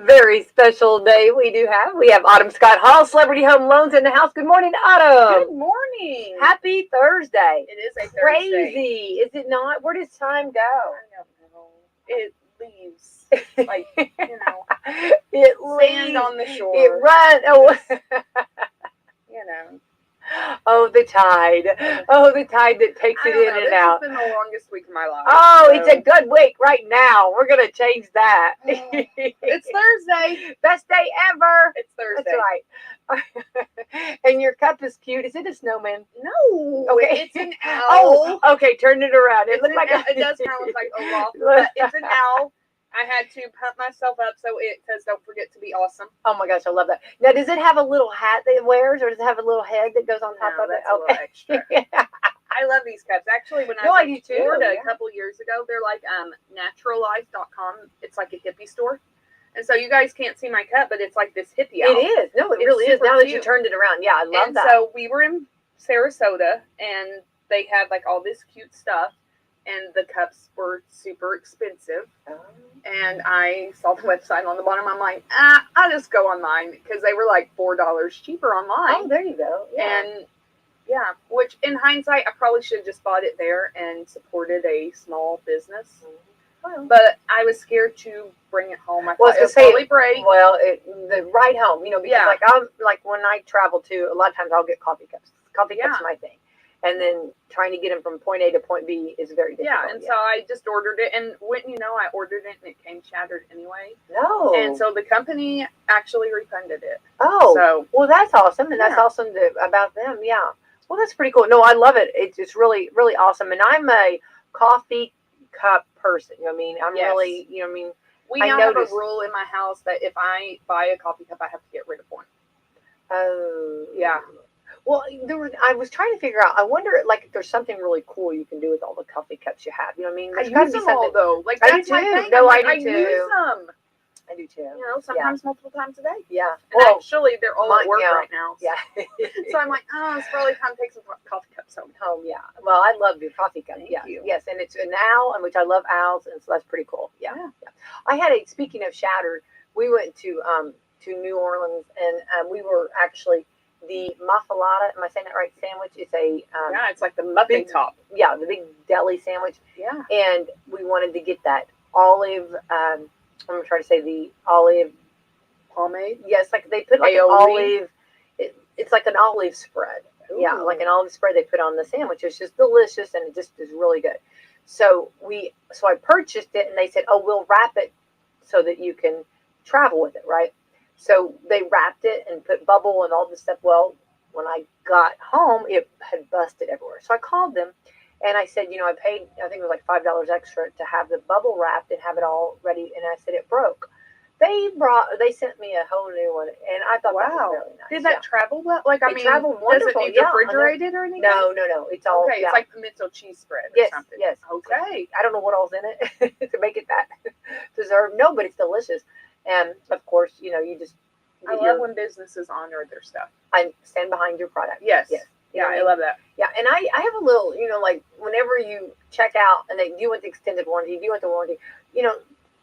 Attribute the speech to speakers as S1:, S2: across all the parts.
S1: Very special day we do have. We have Autumn Scott Hall, Celebrity Home Loans in the house. Good morning, Autumn.
S2: Good morning.
S1: Happy Thursday.
S2: It is a Thursday.
S1: Crazy, is it not? Where does time go?
S2: I don't know. It leaves, like,
S1: it
S2: sand
S1: leaves
S2: on the shore.
S1: It runs. Oh.
S2: You know.
S1: Oh, the tide. Oh, the tide that takes it in and
S2: this
S1: out.
S2: This has been the longest week of my life.
S1: Oh, so. It's a good week right now. We're going to change that.
S2: It's Thursday.
S1: Best day ever.
S2: It's Thursday.
S1: That's right. And your cup is cute. Is it a snowman?
S2: No.
S1: Okay.
S2: It's an owl.
S1: Oh, okay. Turn it around.
S2: It does kind of look like a loft, but it's an owl. I had to pump myself up so it says, "Don't forget to be awesome."
S1: Oh my gosh, I love that. Now, does it have a little hat that it wears, or does it have a little head that goes on top of it?
S2: That's a little extra. I love these cups. Actually, when I was in Florida a couple years ago, they're like naturallife.com. It's like a hippie store. And so you guys can't see my cup, but it's like this hippie owl.
S1: It is. No, it really is. Now that you turned it around. Yeah, I love that.
S2: So we were in Sarasota, and they had like all this cute stuff. And the cups were super expensive. Oh. And I saw the website on the bottom. I'm like, I'll just go online because they were like $4 cheaper online.
S1: Oh, there you go.
S2: Yeah. And yeah, which in hindsight, I probably should have just bought it there and supported a small business. Mm-hmm. But I was scared to bring it home. I thought it would probably break.
S1: Well, the ride home, because like when I travel too, a lot of times I'll get coffee cups. Coffee cups are my thing. And then trying to get them from point A to point B is very difficult.
S2: Yeah, and so I just ordered it. And wouldn't you know, I ordered it and it came shattered anyway.
S1: No.
S2: And so the company actually refunded it.
S1: Oh. So, well, that's awesome. And that's awesome about them. Yeah. Well, that's pretty cool. No, I love it. It's really, really awesome. And I'm a coffee cup person. You know what I mean? I'm really, you know what I mean?
S2: We now have a rule in my house that if I buy a coffee cup, I have to get rid of one.
S1: Oh.
S2: Yeah.
S1: Well, I was trying to figure out. I wonder, like, if there's something really cool you can do with all the coffee cups you have. You know what I mean?
S2: I use them all though. Like
S1: that's my thing. No, I do too.
S2: Use them.
S1: I do too.
S2: You know, sometimes multiple times a day.
S1: Yeah.
S2: And actually, they're all at work right now.
S1: Yeah.
S2: So I'm like, it's probably time to take some coffee cups home.
S1: Yeah. Well, I love your coffee cup.
S2: Thank you.
S1: Yes, and it's an owl, which I love owls, and so that's pretty cool. Yeah. I had speaking of shattered, we went to New Orleans, and we were actually. The muffalata, am I saying that right? Sandwich is
S2: it's like the muffin top.
S1: Yeah, the big deli sandwich.
S2: Yeah.
S1: And we wanted to get that olive. I'm gonna try to say the olive
S2: pomade.
S1: Yes, like they put like an olive. It's like an olive spread. Ooh. Yeah, like an olive spread they put on the sandwich. It's just delicious and it just is really good. So I purchased it and they said, "Oh, we'll wrap it so that you can travel with it, right?" So they wrapped it and put bubble and all this stuff. Well, when I got home, it had busted everywhere. So I called them and I said, I paid, I think it was like $5 extra to have the bubble wrapped and have it all ready. And I said, it broke. They sent me a whole new one. And I thought, that was really nice.
S2: Did that travel well? Like, I mean,
S1: traveled wonderful.
S2: Does it need refrigerated or anything?
S1: No. It's all.
S2: Okay, it's like pimento cheese spread or something.
S1: Yes.
S2: Okay.
S1: I don't know what all's in it to make it that deserved. No, but it's delicious. And of course, you just.
S2: I love when businesses honor their stuff.
S1: I stand behind your product.
S2: Yes. Yeah, I love that.
S1: Yeah, and I have a little, like whenever you check out and do you want the extended warranty, do you want the warranty?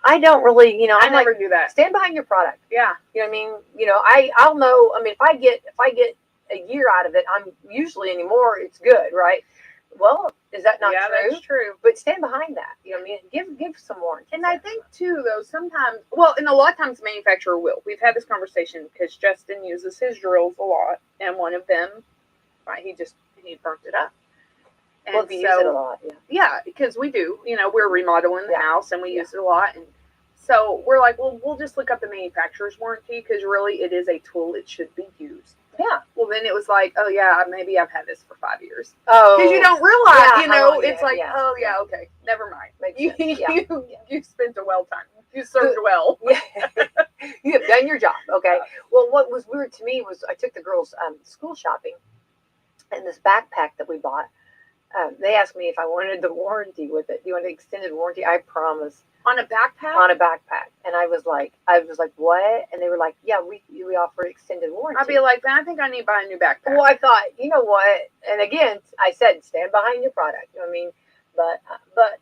S1: I don't really,
S2: I never do that.
S1: Stand behind your product.
S2: Yeah.
S1: You know what I mean? I'll know. I mean, if I get a year out of it, I'm usually anymore. It's good, right? Well, is that not true?
S2: Yeah, that's true.
S1: But stand behind that. You know what I mean? Give some warranty.
S2: And I think too, though, sometimes, and a lot of times the manufacturer will. We've had this conversation because Justin uses his drills a lot, and one of them, right, he burnt it up. And
S1: we use it a lot.
S2: Yeah, because we do. We're remodeling the house, and we use it a lot, and so we're like, well, we'll just look up the manufacturer's warranty because really it is a tool. It should be used.
S1: Yeah.
S2: Well, then it was like, oh yeah, maybe I've had this for 5 years.
S1: Oh.
S2: Because you don't realize, it's like, oh yeah, okay, never mind. You spent a well time. You served well.
S1: Yeah. You have done your job. Okay. Well, what was weird to me was I took the girls school shopping, and this backpack that we bought. They asked me if I wanted the warranty with it. Do you want an extended warranty? I promise.
S2: On a backpack?
S1: On a backpack. And I was like, what? And they were like, yeah, we offer extended warranty.
S2: I'd be like, I think I need to buy a new backpack.
S1: Well, I thought, you know what? And again, I said, stand behind your product. You know what I mean? But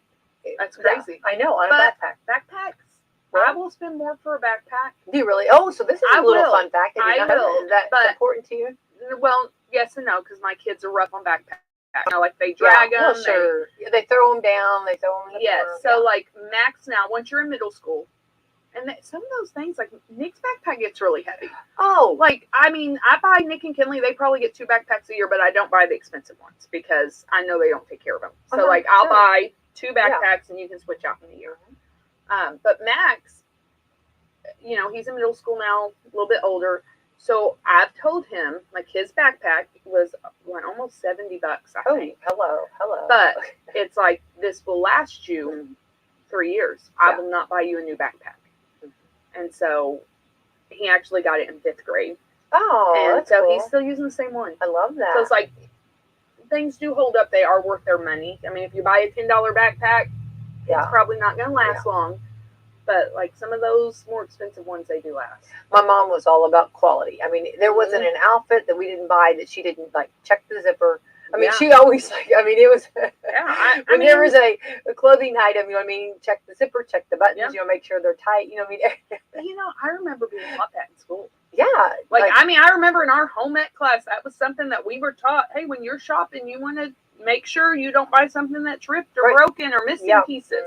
S2: that's crazy.
S1: I know, on a backpack.
S2: Backpacks? Well, will spend more for a backpack.
S1: Do you really? Oh, so this is
S2: I
S1: a little
S2: will.
S1: fun fact.
S2: I will,
S1: Is that
S2: but-
S1: important to you?
S2: Well, yes and no, because my kids are rough on backpacks. You know, like they drag them.
S1: Well, sure. They throw them down. They throw them in the
S2: Yes.
S1: corner.
S2: So like Max now, once you're in middle school, and some of those things, like Nick's backpack gets really heavy.
S1: Oh,
S2: Like, I mean, I buy Nick and Kinley, they probably get 2 backpacks a year, but I don't buy the expensive ones because I know they don't take care of them. So like I'll buy 2 backpacks and you can switch out in a year. But Max, you know, he's in middle school now, a little bit older. So I've told him, like, his backpack was almost $70, I think.
S1: Hello.
S2: But it's like, this will last you 3 years. I will not buy you a new backpack. And so he actually got it in 5th grade.
S1: Oh,
S2: and
S1: that's
S2: so
S1: cool.
S2: he's still using the same one.
S1: I love that.
S2: So it's like, things do hold up. They are worth their money. I mean, if you buy a $10 backpack, it's probably not going to last long. But like some of those more expensive ones, they do last.
S1: My mom was all about quality. I mean, there wasn't an outfit that we didn't buy that she didn't like check the zipper. I mean, she always like. I mean, it was. I mean, there was a clothing item. You know what I mean? Check the zipper, check the buttons. You know, make sure they're tight. You know what I mean?
S2: You know, I remember being taught that in school.
S1: Yeah.
S2: Like I mean, I remember in our home ec class, that was something that we were taught. Hey, when you're shopping, you want to make sure you don't buy something that's ripped or broken or missing pieces.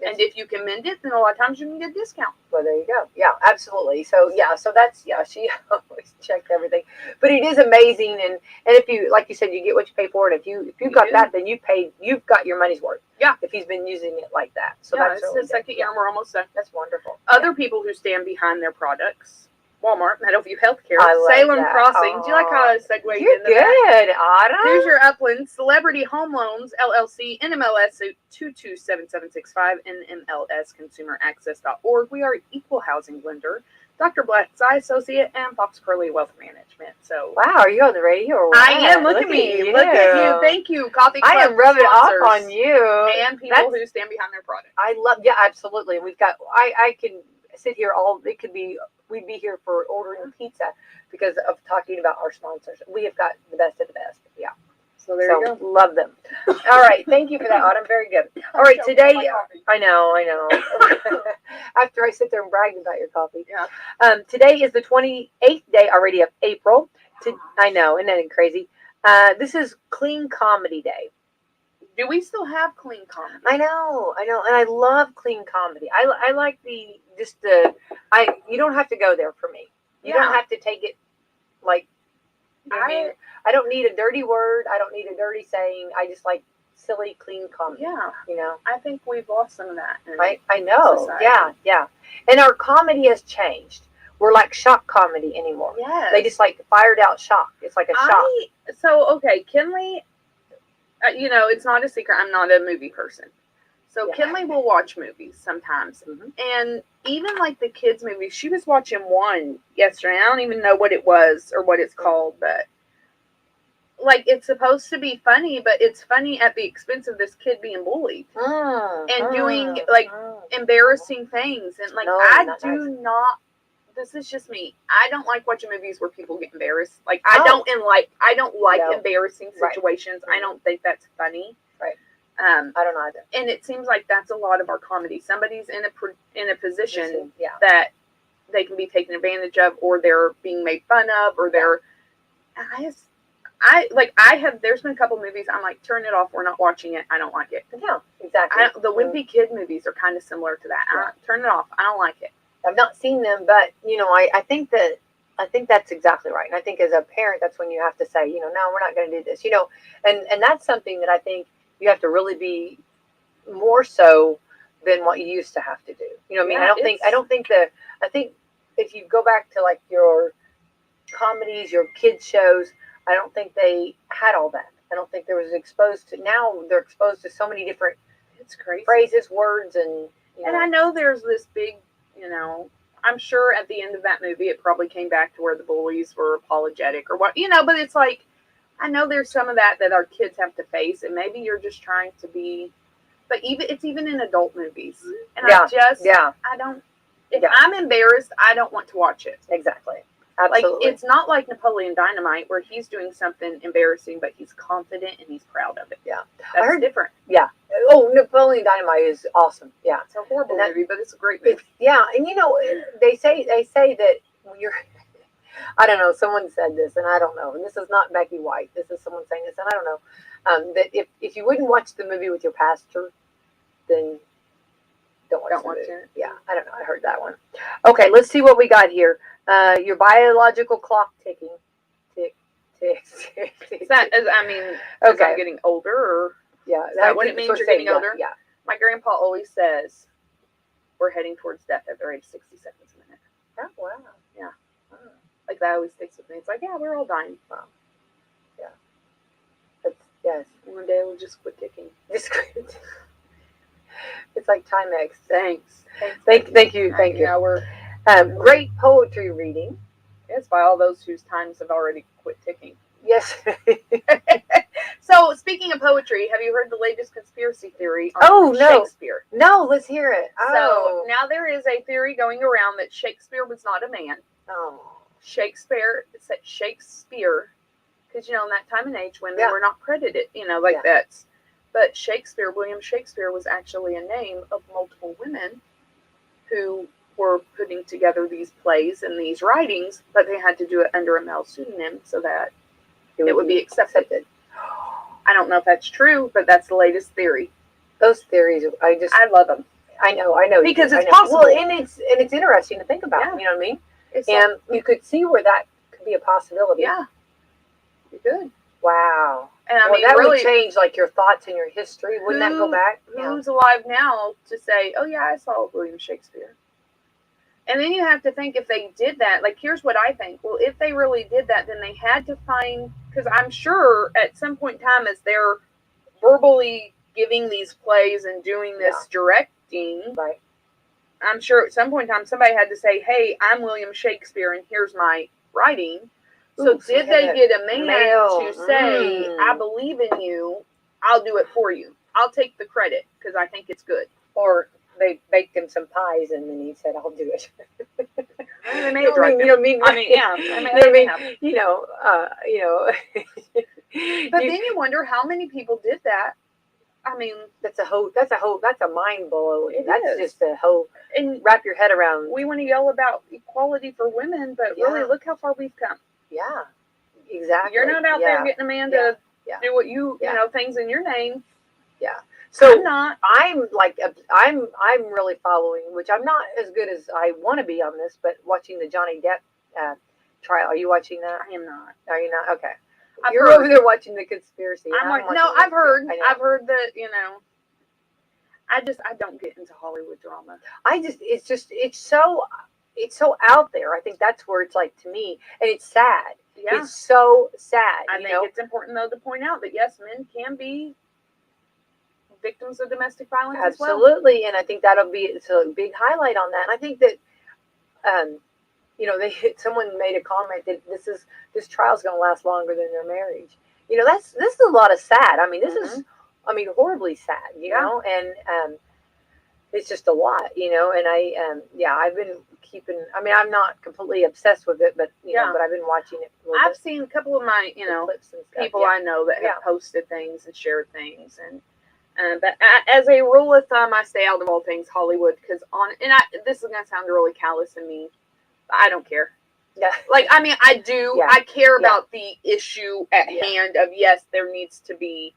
S2: And if you can mend it, then a lot of times you can get a discount.
S1: Well, there you go. Yeah, absolutely. So so that's she always checked everything. But it is amazing, and if you, like you said, you get what you pay for it. If you got that, then you've got your money's worth. Yeah. If he's been using it like that. So that's
S2: it's the 2nd year, and we're almost done.
S1: That's wonderful.
S2: Other people who stand behind their products. Walmart, Meadowview Healthcare, Salem Crossing. Do you like how I segued into that?
S1: Good, Autumn.
S2: Here's your Upland Celebrity Home Loans, LLC, NMLS 227765, NMLSConsumerAccess.org. We are equal housing lender. Dr. Black's Eye Associate and Fox Curley Wealth Management. So,
S1: wow, are you on the radio? Or what?
S2: I am. Look at me. Look at you. Thank you, Coffee Club.
S1: I am rubbing off on you
S2: and people who stand behind their product.
S1: I love. Yeah, absolutely. We've got. I can sit here it could be. We'd be here for ordering pizza because of talking about our sponsors. We have got the best of the best. Yeah.
S2: So there you go.
S1: Love them. All right. Thank you for that, Autumn. Very good. All right. Today, I know. After I sit there and brag about your coffee. Yeah. Today is the 28th day already of April. I know. Isn't that crazy? This is Clean Comedy Day.
S2: Do we still have clean comedy?
S1: I know, and I love clean comedy. I like you don't have to go there for me. You don't have to take it like, I don't need a dirty word. I don't need a dirty saying. I just like silly, clean comedy. Yeah. You know?
S2: I think we've lost some of that.
S1: I know. Society. Yeah. And our comedy has changed. We're like shock comedy anymore. Yeah. They just like fired out shock. It's like a shock.
S2: Okay, Kinley, you know, it's not a secret. I'm not a movie person. So Kinley will watch movies sometimes. Mm-hmm. And even like the kids' movies, she was watching one yesterday. I don't even know what it was or what it's called, but like it's supposed to be funny, but it's funny at the expense of this kid being bullied and doing like embarrassing things. And like this is just me. I don't like watching movies where people get embarrassed. Like I don't like embarrassing situations. Right. I don't think that's funny. Right. I don't either. And it seems like that's a lot of our comedy. Somebody's in a position that they can be taken advantage of, or they're being made fun of, or there's been a couple movies I'm like, turn it off. We're not watching it. I don't like it. Yeah, exactly. The Wimpy Kid movies are kind of similar to that. Yeah. Turn it off. I don't like it.
S1: I've not seen them, but you know, I think that's exactly right. And I think as a parent, that's when you have to say, you know, no, we're not going to do this, you know, and that's something that I think you have to really be more so than what you used to have to do. You know what I mean? I think if you go back to like your comedies, your kids shows, I don't think they had all that. I don't think there was now they're exposed to so many different phrases, words, and, you know.
S2: And I know there's this big, you know, I'm sure at the end of that movie, it probably came back to where the bullies were apologetic or what, you know, but it's like, I know there's some of that our kids have to face, and maybe you're just trying to be, but it's even in adult movies. And I don't, if I'm embarrassed, I don't want to watch it.
S1: Exactly. Absolutely.
S2: Like, it's not like Napoleon Dynamite where he's doing something embarrassing, but he's confident and he's proud of it.
S1: Yeah.
S2: That's different.
S1: Yeah. Oh, Napoleon Dynamite is awesome. Yeah.
S2: It's a horrible movie, but it's a great movie.
S1: Yeah, and they say that when you're, I don't know, someone said this, and I don't know, and this is not Becky White. This is someone saying this, and I don't know, that if you wouldn't watch the movie with your pastor, then don't watch it. Yeah, I don't know. I heard that one. Okay, let's see what we got here. Your biological clock ticking. Tick, tick, tick, tick.
S2: Is that, I mean,
S1: okay.
S2: I'm getting older, or
S1: yeah,
S2: is that what it means you're getting older?
S1: Yeah.
S2: My grandpa always says we're heading towards death at the rate of 60 seconds a minute.
S1: Oh, wow.
S2: Yeah. Oh. Like, that always sticks with me. It's like, yeah, we're all dying.
S1: Wow. Yeah. Yes.
S2: One day we'll just quit ticking.
S1: Just quit. It's like Timex.
S2: Thanks.
S1: Thank you.
S2: Now we're
S1: great poetry reading.
S2: Yes, by all those whose times have already quit ticking.
S1: Yes.
S2: So, speaking of poetry, have you heard the latest conspiracy theory on Shakespeare?
S1: No, let's hear it.
S2: So, now there is a theory going around that Shakespeare was not a man.
S1: Oh.
S2: Shakespeare, because, in that time and age, women were not credited, that. But William Shakespeare was actually a name of multiple women who were putting together these plays and these writings, but they had to do it under a male pseudonym so that it would be accepted. I don't know if that's true, but that's the latest theory.
S1: Those theories, I
S2: love them.
S1: I know.
S2: Because it's possible.
S1: Well, and it's interesting to think about. You know what I mean? And you could see where that could be a possibility.
S2: Yeah, you could.
S1: Wow.
S2: And
S1: that really would change like your thoughts and your history. Wouldn't that go back?
S2: Who's alive now to say, oh yeah, I saw William Shakespeare? And then you have to think, if they did that, like, here's what I think. Well, if they really did that, then they had to find, because I'm sure at some point in time, as they're verbally giving these plays and doing this directing,
S1: right?
S2: I'm sure at some point in time, somebody had to say, hey, I'm William Shakespeare, and here's my writing. So did they get a man to say, I believe in you, I'll do it for you. I'll take the credit because I think it's good.
S1: Or they baked him some pies and then he said, I'll do it.
S2: They may have drugged him. But then you wonder how many people did that. I mean,
S1: that's a mind blow. That's just a whole, and wrap your head around.
S2: We want to yell about equality for women, but really look how far we've come.
S1: Yeah, exactly.
S2: You're not out there getting a man to do what you things in your name. Yeah.
S1: So
S2: I'm not.
S1: I'm really following, which I'm not as good as I want to be on this, but watching the Johnny Depp trial. Are you watching that?
S2: I am not.
S1: Are you not? Okay. You're over there watching the conspiracy.
S2: I've heard that, I don't get into Hollywood drama.
S1: It's so out there. I think that's where it's like, to me, and it's sad. Yeah. It's so sad.
S2: I think it's important, though, to point out that, yes, men can be victims of domestic violence as well.
S1: Absolutely, and I think it's a big highlight on that. And I think that, someone made a comment that this trial's going to last longer than their marriage. This is a lot of sad. I mean, this is, horribly sad. You know, and it's just a lot. And I've been keeping. I mean, I'm not completely obsessed with it, but but I've been watching it.
S2: I've seen a couple of my clips and stuff, people I know that have posted things and shared things, and but as a rule of thumb, I stay out of all things Hollywood, because this is gonna sound really callous and mean, but I don't care. Yeah. Like, I mean, I do. Yeah. I care about the issue at hand of, yes, there needs to be,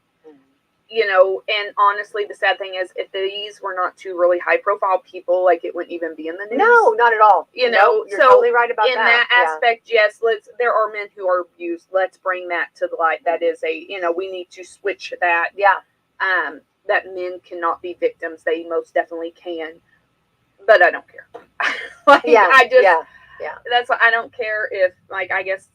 S2: and honestly, the sad thing is, if these were not two really high-profile people, like, it wouldn't even be in the news.
S1: No, not at all.
S2: You're
S1: so totally right about that.
S2: In that aspect, yes, there are men who are abused. Let's bring that to the light. That is we need to switch that. Yeah. That men cannot be victims. They most definitely can. But I don't care. That's why I don't care if, like, I guess,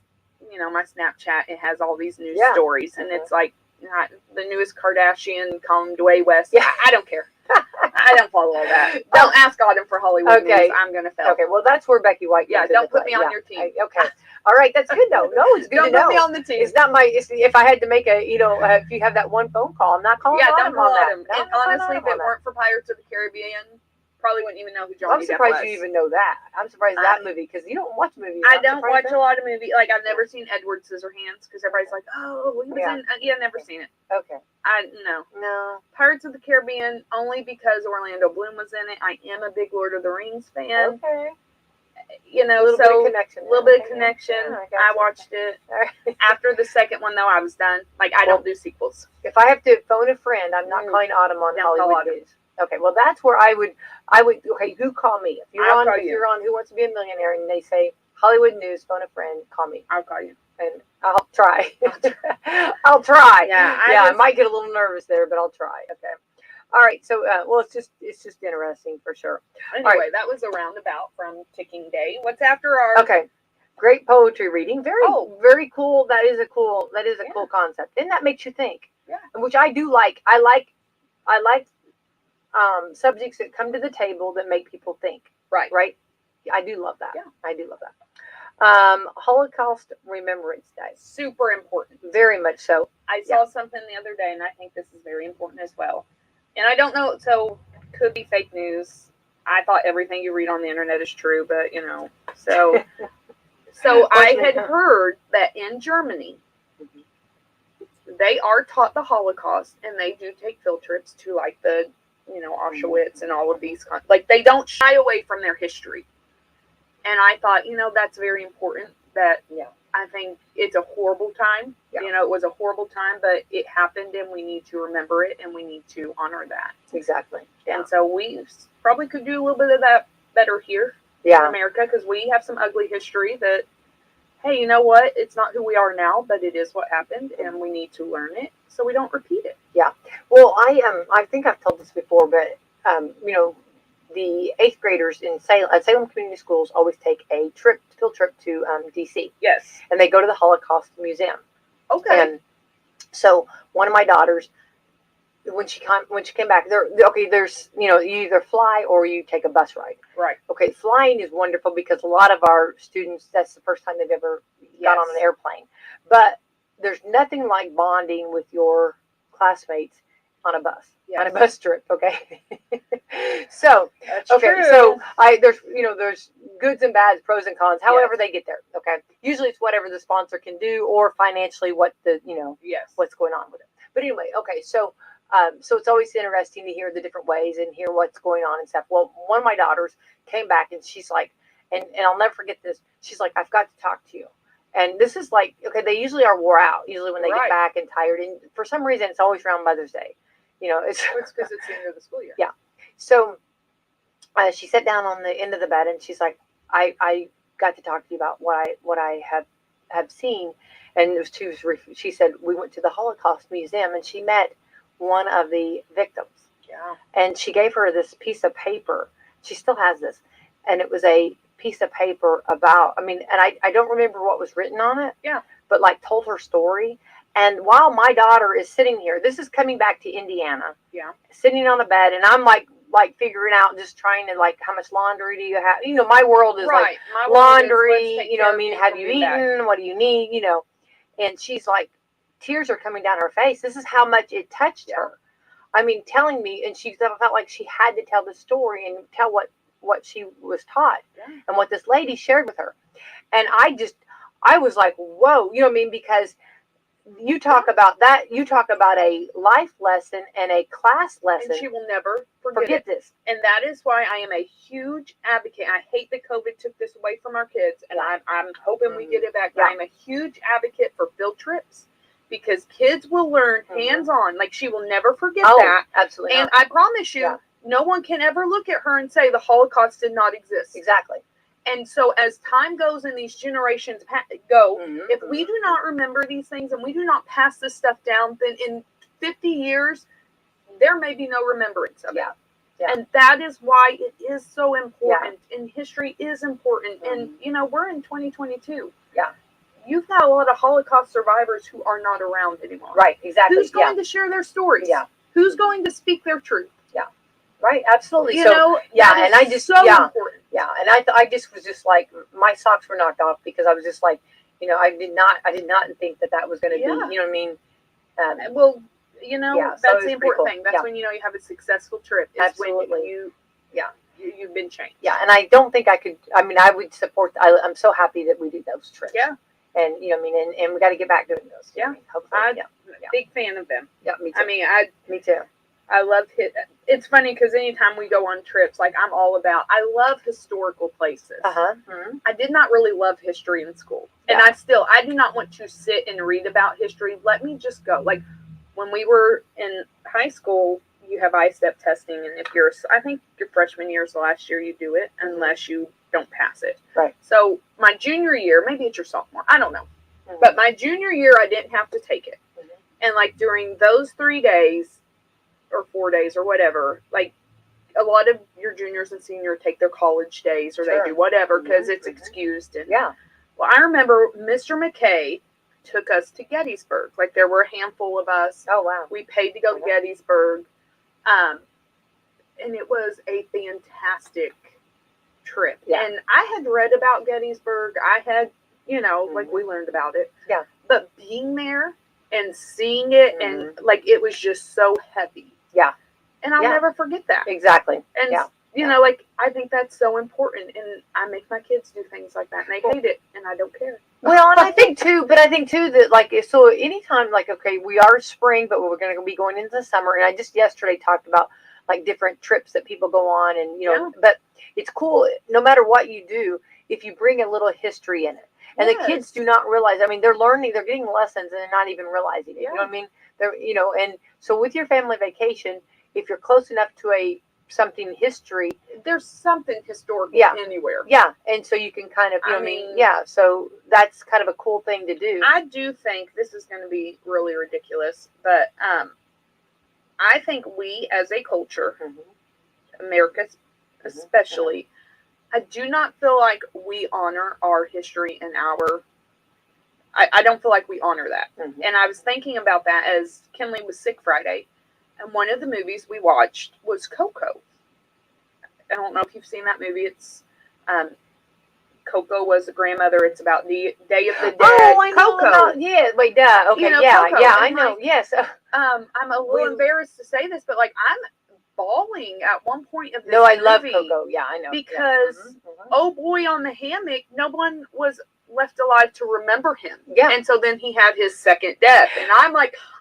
S2: my Snapchat, it has all these news stories, and it's like, the newest Kardashian come Dwayne West. Yeah, I don't care. I don't follow all that. Don't ask Autumn for Hollywood news. I'm going to fail.
S1: Okay, well, that's where Becky White comes
S2: don't put me on your team.
S1: Okay. All right, that's good, though. No, it's good to know.
S2: Don't put me on the team.
S1: It's not if I had to make if you have that one phone call, I'm not calling Autumn on that.
S2: And honestly, if it weren't for Pirates of the Caribbean, probably wouldn't even know who
S1: Well, I'm
S2: Johnny Depp
S1: surprised
S2: was.
S1: you even know that. I'm surprised that movie, because you don't watch movies.
S2: I don't watch a lot of movies. Like, I've never seen Edward Scissorhands, because everybody's like, oh, he was in... Yeah, never seen it.
S1: Okay.
S2: No. Pirates of the Caribbean, only because Orlando Bloom was in it. I am a big Lord of the Rings fan.
S1: Okay.
S2: You know,
S1: a little bit of connection.
S2: A little bit of connection. I watched it. After the second one, though, I was done. Like, I don't do sequels.
S1: If I have to phone a friend, I'm not calling Autumn on Hollywood News. Okay, well, that's where I would. Okay, who call me? If you're on Who Wants to Be a Millionaire, and they say Hollywood News, phone a friend, call me.
S2: I'll call you.
S1: And I'll try. I'll try.
S2: Yeah,
S1: I might get a little nervous there, but I'll try. Okay. All right. So, well, it's just interesting for sure.
S2: Anyway, that was a roundabout from Ticking Day. What's after our?
S1: Okay. Great poetry reading. Very cool. That is a cool concept. And that makes you think.
S2: Yeah.
S1: Which I do like. I like subjects that come to the table that make people think.
S2: Right.
S1: Right. I do love that.
S2: Yeah.
S1: I do love that. Holocaust Remembrance Day.
S2: Super important.
S1: Very much so.
S2: I saw something the other day, and I think this is very important as well. And I don't know, so could be fake news. I thought everything you read on the internet is true, but so I had heard that in Germany, they are taught the Holocaust, and they do take field trips to like the Auschwitz and all of these like they don't shy away from their history. And I thought, that's very important. That I think it's a horrible time. Yeah. It was a horrible time, but it happened, and we need to remember it, and we need to honor that.
S1: Exactly. Yeah.
S2: And so we probably could do a little bit of that better here in America, because we have some ugly history that, hey, you know what? It's not who we are now, but it is what happened, and we need to learn it so we don't repeat it.
S1: Yeah. Well, I think I've told this before, but the 8th graders in Salem Community Schools always take a field trip to D.C.
S2: Yes.
S1: And they go to the Holocaust Museum.
S2: Okay.
S1: And so one of my daughters, when she came back, there's you either fly or you take a bus ride.
S2: Right.
S1: Okay, flying is wonderful because a lot of our students, that's the first time they've ever got on an airplane. But there's nothing like bonding with your classmates on a bus. On a bus trip, okay. So
S2: that's true.
S1: So there's goods and bads, pros and cons. However they get there, okay. Usually it's whatever the sponsor can do, or financially what what's going on with it. But anyway, okay. So so it's always interesting to hear the different ways and hear what's going on and stuff. Well, one of my daughters came back and she's like, and I'll never forget this. She's like, I've got to talk to you. And this is like, okay, they usually are wore out. Usually when they get back and tired, and for some reason it's always around Mother's Day. It's
S2: because it's the end of the school year.
S1: Yeah. So she sat down on the end of the bed and she's like, I got to talk to you about what I have seen. And she said, we went to the Holocaust Museum and she met one of the victims.
S2: Yeah.
S1: And she gave her this piece of paper. She still has this. And it was a piece of paper about, and I don't remember what was written on it.
S2: Yeah.
S1: But like told her story. And while my daughter is sitting here, this is coming back to Indiana.
S2: Yeah. Sitting
S1: on the bed, and I'm like figuring out, just trying to how much laundry do you have? My world is like laundry. Have you eaten? What do you need? And she's like, tears are coming down her face. This is how much it touched her. Telling me, and she felt like she had to tell the story and tell what she was taught and what this lady shared with her. And I was like, whoa, because you talk about that. You talk about a life lesson and a class lesson.
S2: And she will never
S1: forget this.
S2: And that is why I am a huge advocate. I hate that COVID took this away from our kids, and I'm hoping we get it back. But I'm a huge advocate for field trips, because kids will learn hands-on. Like, she will never forget that.
S1: Absolutely.
S2: And I promise you, no one can ever look at her and say the Holocaust did not exist.
S1: Exactly.
S2: And so as time goes and these generations go, if we do not remember these things and we do not pass this stuff down, then in 50 years, there may be no remembrance of it. Yeah. And that is why it is so important. And history is important. And, we're in 2022.
S1: Yeah.
S2: You've got a lot of Holocaust survivors who are not around anymore.
S1: Right, exactly.
S2: Who's going to share their stories? Yeah. Who's going to speak their truth?
S1: Yeah. Right, absolutely.
S2: And I just so important.
S1: Yeah, and I just was just like, my socks were knocked off, because I was just like, I did not think that was going to be, you know what I mean?
S2: That's the important thing. That's when you have a successful trip. Is
S1: Absolutely.
S2: When you've been changed.
S1: Yeah, and I don't think I could. I mean, I would support. I'm so happy that we do those trips.
S2: Yeah.
S1: And I mean, and we got to get back doing those.
S2: Yeah.
S1: I mean, hopefully.
S2: I'm a big fan of them.
S1: Yeah, me too.
S2: I mean,
S1: me too.
S2: I love it. It's funny because anytime we go on trips, like I'm all about. I love historical places.
S1: Mm-hmm.
S2: I did not really love history in school, and I do not want to sit and read about history. Let me just go. Like when we were in high school, you have ISTEP testing, and if I think your freshman year is the last year you do it, unless you don't pass it.
S1: Right.
S2: So my junior year, maybe it's your sophomore, I don't know, but my junior year I didn't have to take it, and like during those 3 days or 4 days or whatever, like a lot of your juniors and seniors take their college days or they do whatever because it's excused. And well, I remember Mr. McKay took us to Gettysburg. Like there were a handful of us.
S1: Oh wow.
S2: We paid to go to Gettysburg. And it was a fantastic trip. Yeah. And I had read about Gettysburg. I had, like we learned about it. Yeah. But being there and seeing it and like it was just so heavy. Yeah. And I'll never forget that.
S1: Exactly.
S2: And like I think that's so important, and I make my kids do things like that, and they hate it, and I don't care.
S1: Well, and I think too that like so anytime like okay we are spring, but we're going to be going into the summer, and I just yesterday talked about like different trips that people go on, and but it's cool no matter what you do if you bring a little history in it, and the kids do not realize. I mean, they're learning, they're getting lessons, and they're not even realizing it. You know what I mean? They're and so with your family vacation, if you're close enough to something history,
S2: there's something historical anywhere.
S1: Yeah, and so you can kind of, I mean, so that's kind of a cool thing to do.
S2: I do think this is going to be really ridiculous, but I think we as a culture, America especially, I do not feel like we honor our history and I don't feel like we honor that. And I was thinking about that as Kinley was sick Friday. And one of the movies we watched was Coco. I don't know if you've seen that movie. It's Coco was a grandmother. It's about the Day of the Dead.
S1: Oh, I know.
S2: Coco.
S1: Yeah, wait, duh. Okay,
S2: Coco.
S1: I know.
S2: Like,
S1: yes.
S2: I'm a little embarrassed to say this, but like I'm bawling at one point of this
S1: No, I love
S2: movie
S1: Coco. Yeah, I know.
S2: Because oh boy, on the hammock, no one was left alive to remember him.
S1: Yeah.
S2: And so then he had his second death, and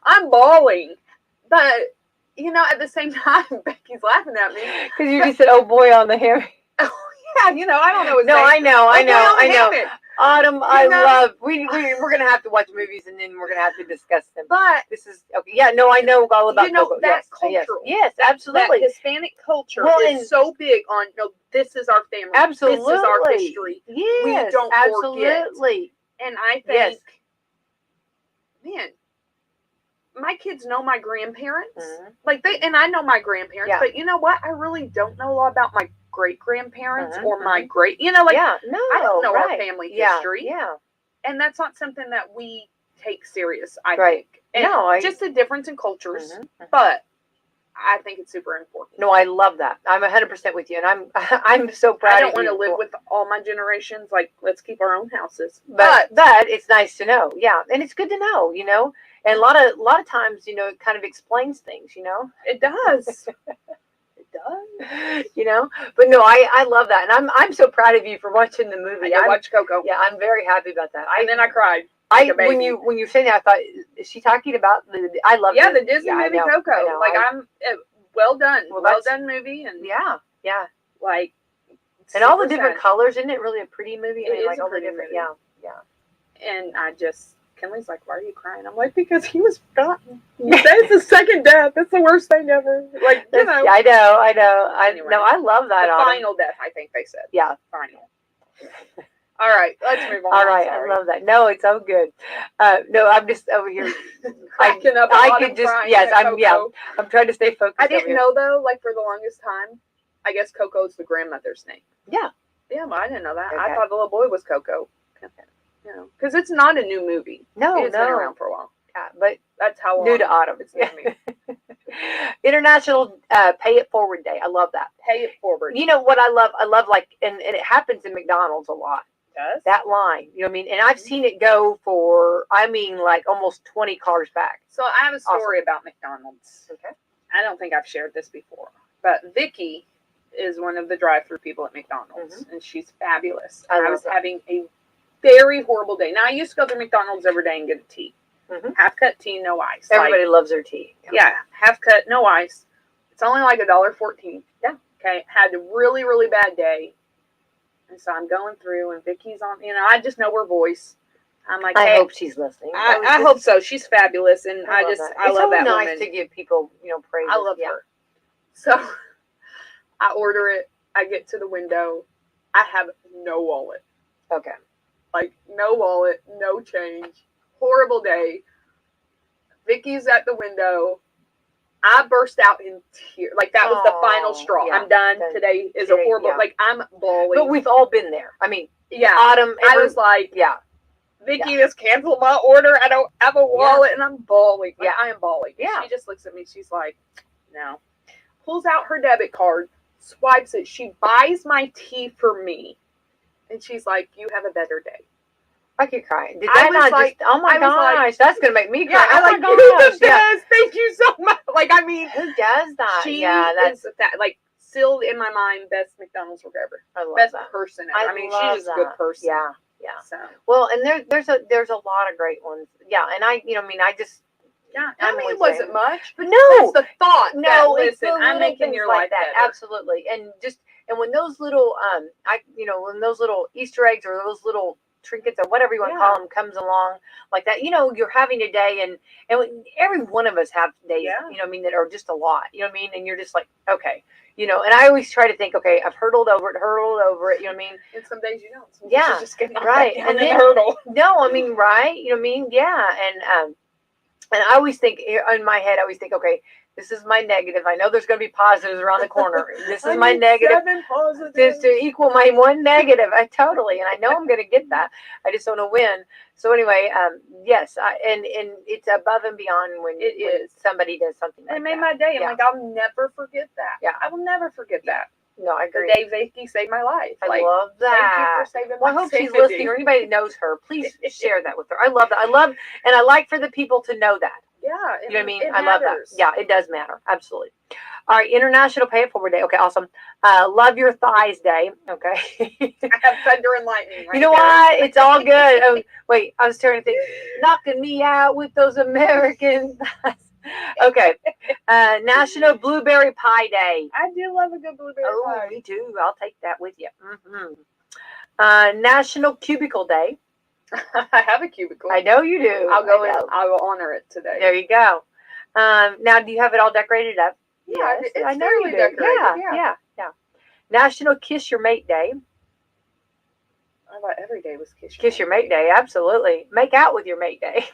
S2: I'm bawling, but. At the same time, Becky's laughing at me.
S1: Because you just said, oh boy, on the hammock.
S2: Oh, yeah, I don't know his name.
S1: No, I know.
S2: Hammock.
S1: Autumn, I love, we're going to have to watch movies and then we're going to have to discuss them.
S2: But,
S1: this is, okay, yeah, no, I know all about Coco.
S2: That's cultural.
S1: Yes, absolutely.
S2: That Hispanic culture is so big on, this is our family.
S1: Absolutely.
S2: This is our history.
S1: Yes,
S2: we don't
S1: absolutely.
S2: Forget. And I think, man, my kids know my grandparents, and I know my grandparents, but you know what? I really don't know a lot about my great grandparents or my great, I don't know our family history. Yeah. And that's not something that we take serious, I think. And just a difference in cultures, but I think it's super important.
S1: No, I love that. I'm 100% with you, and I'm so proud.
S2: I don't want to live with all my generations. Like, let's keep our own houses.
S1: But it's nice to know. Yeah, and it's good to know. And a lot of times, it kind of explains things.
S2: It does.
S1: It does. But no, I love that, and I'm so proud of you for watching the movie.
S2: I watched Coco.
S1: Yeah, I'm very happy about that.
S2: And then I cried.
S1: When you say that, I thought, is she talking about I love
S2: the Disney movie Coco. I'm well done. Well done movie, and like
S1: and all the different colors. Isn't it really a pretty movie?
S2: It is
S1: like
S2: a
S1: all the
S2: pretty
S1: different
S2: movie. And Kinley's like, why are you crying? I'm like, because he was forgotten. That's the second death. That's the worst thing ever. Like,
S1: I know. Anyway, I love that.
S2: The final death, I think they said.
S1: Yeah.
S2: Final. All right, let's move on.
S1: All right, I love that. No, it's so good. No, I'm just over here
S2: cracking up.
S1: I could just I'm trying to stay focused.
S2: I didn't know though. Like for the longest time, I guess Coco's the grandmother's name.
S1: Yeah.
S2: Yeah, but I didn't know that. Okay. I thought the little boy was Coco. Because it's not a new movie.
S1: No,
S2: it's been around for a while.
S1: Yeah, but
S2: that's how long
S1: new to Autumn.
S2: It's new to me.
S1: International Pay It Forward Day. I love that.
S2: Pay It Forward.
S1: You know what I love? I love and it happens in McDonald's a lot.
S2: Does?
S1: That line. You know what I mean? And I've seen it go for, like almost 20 cars back.
S2: So I have a story about McDonald's.
S1: Okay.
S2: I don't think I've shared this before. But Vicky is one of the drive-through people at McDonald's, and she's fabulous.
S1: I
S2: was
S1: that.
S2: having a very horrible day. Now, I used to go to McDonald's every day and get a tea. Half-cut tea, no ice.
S1: Everybody loves their tea.
S2: Yeah, half-cut, no ice. It's only like $1.14.
S1: Yeah.
S2: Okay, had a really, really bad day. And so I'm going through, and Vicky's on, I just know her voice. I'm like, hey,
S1: I hope she's listening.
S2: I hope so. She's fabulous, and I love that
S1: it's
S2: nice
S1: woman. To give people, praise.
S2: I love her. So I order it. I get to the window. I have no wallet.
S1: Okay.
S2: Like, no wallet, no change. Horrible day. Vicky's at the window. I burst out in tears. Like, that was the final straw. Yeah, I'm done. Today is a horrible, like, I'm bawling.
S1: But we've all been there. I mean,
S2: yeah.
S1: Autumn.
S2: I was like, Vicky just canceled my order. I don't have a wallet, and I'm bawling. Like, I am bawling.
S1: Yeah.
S2: She just looks at me. She's like, no. Pulls out her debit card, swipes it. She buys my tea for me. And she's like, you have a better day.
S1: I could cry. Did that not just, oh my gosh, that's going to make me cry.
S2: Yeah,
S1: oh
S2: my gosh. Yes, thank you so much. Like, I mean.
S1: Who does that?
S2: She is that, like, still in my mind, best McDonald's worker ever.
S1: I love
S2: best
S1: that.
S2: person ever. I mean, she's just a good person.
S1: Yeah.
S2: So.
S1: Well, and there's a lot of great ones. Yeah, and I just.
S2: Yeah, I mean, it wasn't much.
S1: But no.
S2: It's the thought.
S1: No,
S2: listen, I'm making your life better.
S1: Absolutely. And when those little, when those little Easter eggs or those little trinkets or whatever you want to call them comes along like that, you're having a day and every one of us have days, that are just a lot, and you're just like, okay, and I always try to think, okay, I've hurdled over it,
S2: And some days you don't. Some
S1: days
S2: you just get
S1: right.
S2: And then hurdle.
S1: No, I mean, right. Yeah. And I always think in my head, okay, this is my negative. I know there's going to be positives around the corner. This is my negative.
S2: 7 positives.
S1: To equal my one negative. And I know I'm going to get that. I just don't know when. So anyway, yes, and it's above and beyond when somebody does something like that.
S2: It made my day. I'm like, I'll never forget that.
S1: Yeah.
S2: I will never forget that.
S1: No, I agree.
S2: The day Vicky saved my life.
S1: I love that.
S2: Thank you for saving my life.
S1: I hope she's listening, or anybody that knows her. Please share that with her. I love that. And I like for the people to know that.
S2: Yeah.
S1: You know what I mean? I love that. Yeah, it does matter. Absolutely. All right, International Pay It Forward Day. Okay, awesome. Love Your Thighs Day. Okay.
S2: I have thunder and lightning right
S1: You know what? It's all good. Oh, wait, I was trying to think. Knocking me out with those American thighs. Okay. National Blueberry Pie Day.
S2: I do love a good blueberry pie.
S1: Me too. I'll take that with you. National Cubicle Day.
S2: I have a cubicle.
S1: I know you do.
S2: I'll go in. I will honor it today.
S1: There you go. Now, do you have it all decorated up?
S2: Yeah,
S1: yes,
S2: it's
S1: I know you do.
S2: decorated.
S1: Yeah. National Kiss Your Mate Day.
S2: I thought every day was
S1: Kiss Your Mate Day. Absolutely. Make out with your mate day.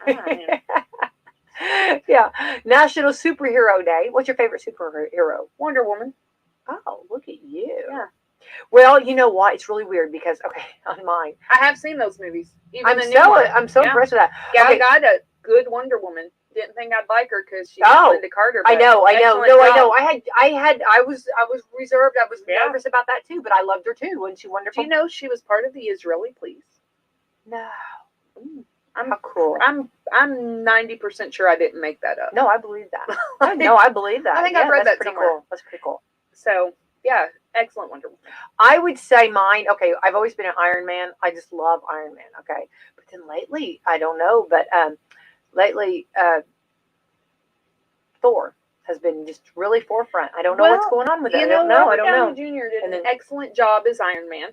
S1: Yeah. National Superhero Day. What's your favorite superhero?
S2: Wonder Woman.
S1: Oh, look at you.
S2: Yeah.
S1: Well, you know what? It's really weird because, on mine.
S2: I have seen those movies. Even
S1: I'm so impressed with that.
S2: Yeah, I got a good Wonder Woman. Didn't think I'd like her because she's Linda Carter.
S1: I know. No, I know. I was reserved. I was nervous about that too, but I loved her too. Wasn't she wonderful?
S2: Do you know she was part of the Israeli police?
S1: No.
S2: How cool. I'm 90% sure I didn't make that up.
S1: No, I believe that. No, I believe that.
S2: I think I've read that somewhere.
S1: Cool. That's pretty cool.
S2: So, yeah, excellent Wonder Woman.
S1: I would say mine, I've always been an Iron Man. I just love Iron Man, okay? But then lately, I don't know, but lately, Thor has been just really forefront. I don't know what's going on with it. I don't know.
S2: Downey Jr. did an excellent job as Iron Man.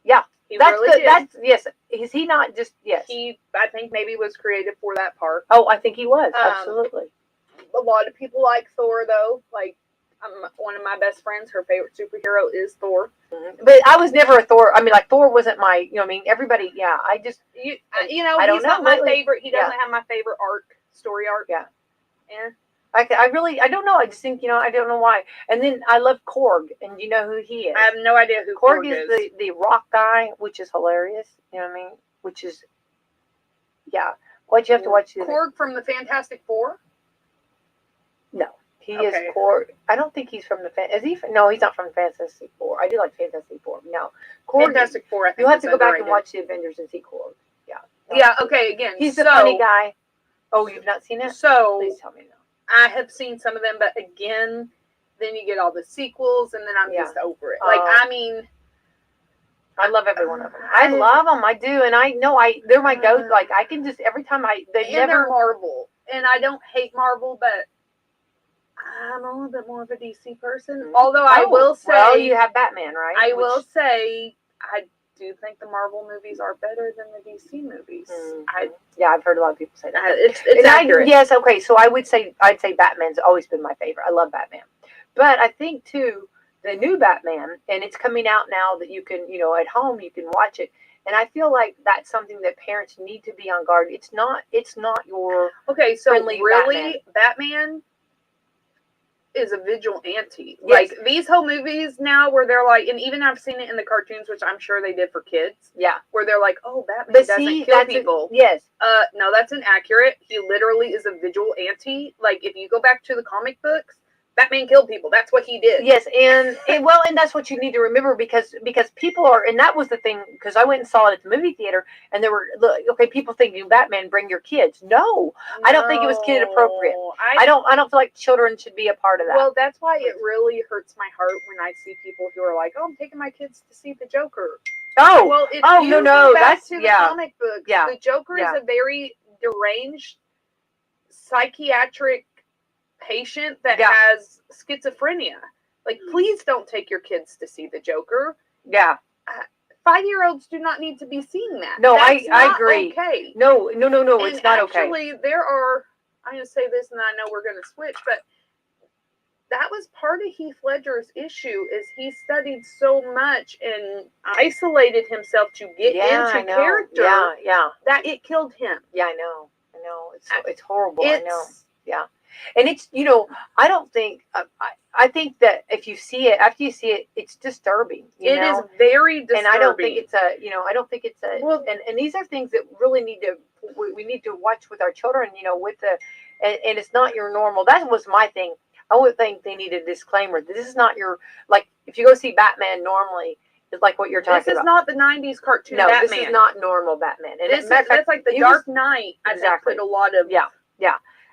S1: Yeah.
S2: That's really
S1: good. Yes. Is he not just, yes.
S2: He, I think, maybe was created for that part.
S1: Oh, I think he was. Absolutely.
S2: A lot of people like Thor, though. Like, one of my best friends, her favorite superhero is Thor.
S1: Mm-hmm. But I was never a Thor. I mean, like, Thor wasn't my, everybody, I just.
S2: He's not my favorite. He doesn't have my favorite story arc.
S1: Yeah.
S2: Yeah.
S1: I don't know. I just think, I don't know why. And then I love Korg, and you know who he is.
S2: I have no idea who
S1: Korg is. The rock guy, which is hilarious. You know what I mean? Which is, yeah. Why'd you have to watch
S2: Korg from the Fantastic Four?
S1: No. He is Korg. I don't think he's from the No, he's not from Fantastic Four. I do like Fantastic Four. No.
S2: Korg, Fantastic Four, I think.
S1: You'll have to go back and watch the Avengers and see Korg. Yeah.
S2: Yeah, okay, again.
S1: He's the funny guy. Oh, you've not seen it?
S2: So,
S1: please tell me no.
S2: I have seen some of them, but again, then you get all the sequels, and then I'm
S1: Yeah.
S2: just over it. Like, I mean,
S1: I love every one of them. I love them. I do, and I know they're my go. Like, I can just every time
S2: they're Marvel, and I don't hate Marvel, but I'm a little bit more of a DC person. Although I will say,
S1: well, you have Batman, right?
S2: I will say, I do think the Marvel movies are better than the DC movies.
S1: Yeah, I've heard a lot of people say that.
S2: It's accurate.
S1: Yes, okay. So I'd say Batman's always been my favorite. I love Batman, but I think too the new Batman, and it's coming out now that you can, at home you can watch it. And I feel like that's something that parents need to be on guard. It's not your
S2: So
S1: friendly
S2: really, Batman is a vigilante.
S1: Yes.
S2: Like, these whole movies now where they're like, and even I've seen it in the cartoons, which I'm sure they did for kids.
S1: Yeah.
S2: Where they're like, oh, Batman doesn't kill people.
S1: Yes.
S2: No, that's inaccurate. He literally is a vigilante. Like, if you go back to the comic books, Batman killed people. That's what he did.
S1: Yes, and that's what you need to remember because people are, and that was the thing, because I went and saw it at the movie theater, and there were people thinking Batman, bring your kids. No, I don't think it was kid appropriate. I don't feel like children should be a part of that.
S2: Well, that's why it really hurts my heart when I see people who are like, oh, I'm taking my kids to see the Joker.
S1: Oh,
S2: well, if
S1: you go back
S2: to the comic books, the Joker is a very deranged psychiatric patient that has schizophrenia. Like, please don't take your kids to see the Joker.
S1: Yeah.
S2: 5-year-olds do not need to be seeing that.
S1: No, I agree.
S2: Okay.
S1: No, it's not okay.
S2: Actually, I'm going to say this, and I know we're going to switch, but that was part of Heath Ledger's issue, is he studied so much and isolated himself to get into character that it killed him.
S1: Yeah, I know. It's horrible. I know. Yeah. And it's, I don't think, I think that if you see it, after you see it, it's disturbing. It
S2: is very disturbing.
S1: And I don't think it's well, and these are things that really we need to watch with our children, and it's not your normal. That was my thing. I would think they need a disclaimer. This is not your, like, if you go see Batman normally, it's like what you're talking about.
S2: This is not the 90s cartoon Batman.
S1: No, this is not normal Batman. And
S2: that's like the Dark Knight.
S1: Exactly.
S2: I think put a lot of...
S1: Yeah.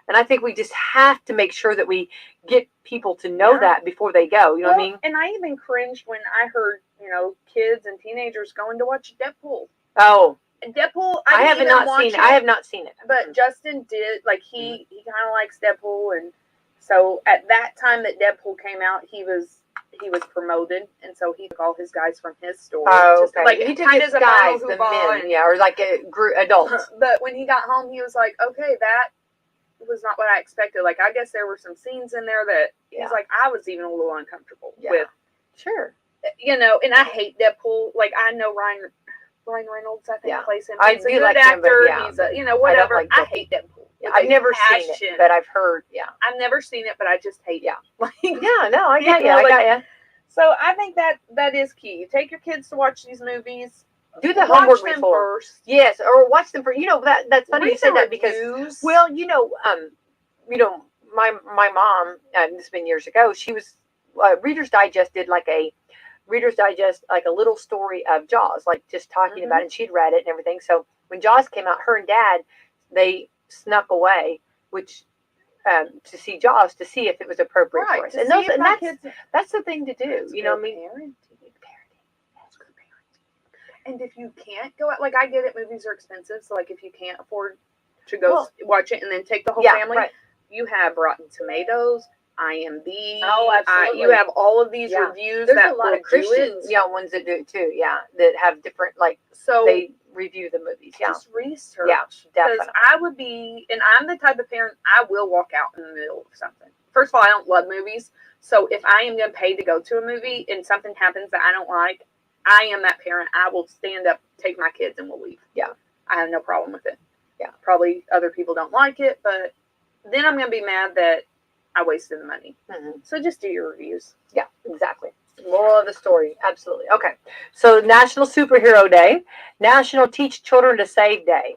S1: And I think we just have to make sure that we get people to know that before they go. You know what I mean?
S2: And I even cringed when I heard, kids and teenagers going to watch Deadpool.
S1: Oh.
S2: And Deadpool,
S1: I have not seen it.
S2: But Justin did, like, he kind of likes Deadpool, and so at that time that Deadpool came out, he was promoted, and so he took all his guys from his store.
S1: Oh, okay.
S2: Like,
S1: he took his guys, the men, or like a group adults.
S2: But when he got home, he was like, okay, that was not what I expected. Like, I guess there were some scenes in there that he's like, I was even a little uncomfortable with.
S1: Sure.
S2: And I hate Deadpool. Like, I know Ryan Reynolds, I think, plays him. He's a good
S1: like
S2: actor.
S1: Him,
S2: he's whatever. I hate Deadpool.
S1: I've never seen it, but I've heard. Yeah.
S2: I've never seen it, but I just hate it.
S1: Like, no, I got you. I got you.
S2: So I think that is key. Take your kids to watch these movies.
S1: Do the homework before.
S2: First.
S1: Yes, or watch them for. That's funny you said that because my mom, this has been years ago. She was Reader's Digest did like a little story of Jaws, like just talking about it, and she'd read it and everything. So when Jaws came out, her and Dad, they snuck away, to see Jaws to see if it was appropriate for us. And that's the thing to do. You know what I mean?
S2: Parenting. That's good parenting. And if you can't go out, like, I get it, movies are expensive, so like if you can't afford to go watch it and then take the whole family, you have Rotten Tomatoes, IMDb.
S1: Oh, absolutely.
S2: You have all of these reviews.
S1: There's a lot of Christian ones that do it too. Yeah, that have different, like, so they review the movies. Yeah,
S2: just research.
S1: Yeah, definitely.
S2: Because I would be, and I'm the type of parent, I will walk out in the middle of something. First of all, I don't love movies, so if I am going to pay to go to a movie and something happens that I don't like, I am that parent. I will stand up, take my kids, and we'll leave.
S1: Yeah,
S2: I have no problem with it.
S1: Yeah,
S2: probably other people don't like it, but then I'm going to be mad that I wasted the money.
S1: Mm-hmm.
S2: So just do your reviews.
S1: Yeah, exactly. Moral of the story. Absolutely. Okay. So National Superhero Day, National Teach Children to Save Day.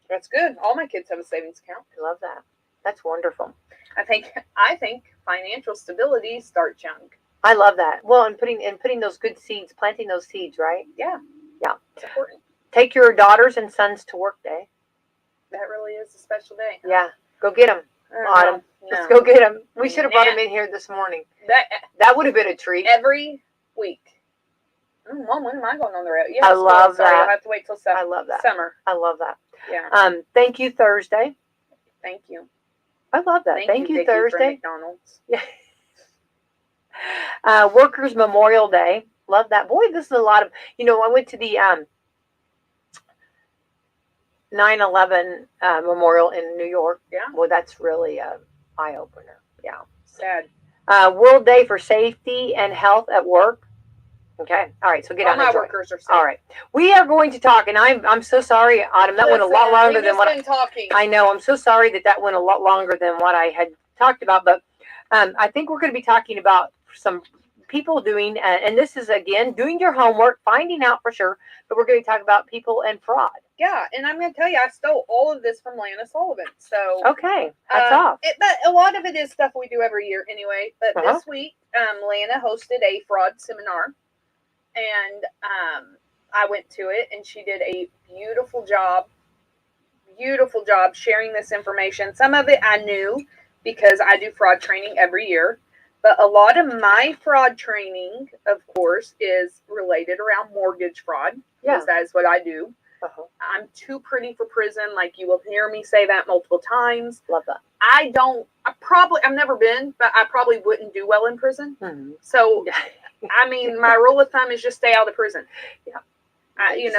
S2: That's good. All my kids have a savings account.
S1: I love that. That's wonderful.
S2: I think financial stability starts young.
S1: I love that. Well, and putting those good seeds, planting those seeds, right?
S2: Yeah.
S1: Yeah.
S2: It's important.
S1: Take your daughters and sons to work day.
S2: That really is a special day.
S1: Huh? Yeah. Go get them. Autumn. Let's go get him. We should have brought him in here this morning. That would have been a treat.
S2: Every week. Mom, when am I going on the road? Yeah,
S1: I love that.
S2: I'll have to wait till summer.
S1: I love that.
S2: Summer.
S1: I love that.
S2: Yeah.
S1: Thank you, Thursday.
S2: Thank you.
S1: I love that. Thank you, Thursday.
S2: From McDonald's.
S1: Yeah. Workers' Memorial Day. Love that. Boy, this is a lot of, I went to the 9/11 memorial in New York.
S2: Yeah.
S1: Well, that's really an eye-opener. Yeah.
S2: Sad.
S1: World Day for Safety and Health at Work. Okay. All right. So get on the joint.
S2: Workers are safe.
S1: All right. We are going to talk, and I'm so sorry, Autumn. That went a lot longer than what I know. I'm so sorry that went a lot longer than what I had talked about. But I think we're going to be talking about some people doing, and this is again doing your homework, finding out for sure. But we're going to talk about people and fraud.
S2: Yeah, and I'm going to tell you, I stole all of this from Lana Sullivan. So
S1: okay, that's off.
S2: But a lot of it is stuff we do every year anyway. But this week, Lana hosted a fraud seminar. And I went to it, and she did a beautiful job sharing this information. Some of it I knew because I do fraud training every year. But a lot of my fraud training, of course, is related around mortgage fraud. Because that is what I do. I'm too pretty for prison. Like, you will hear me say that multiple times.
S1: Love that.
S2: I've never been, but I probably wouldn't do well in prison.
S1: Mm-hmm.
S2: So... I mean, my rule of thumb is just stay out of prison. Yeah. I just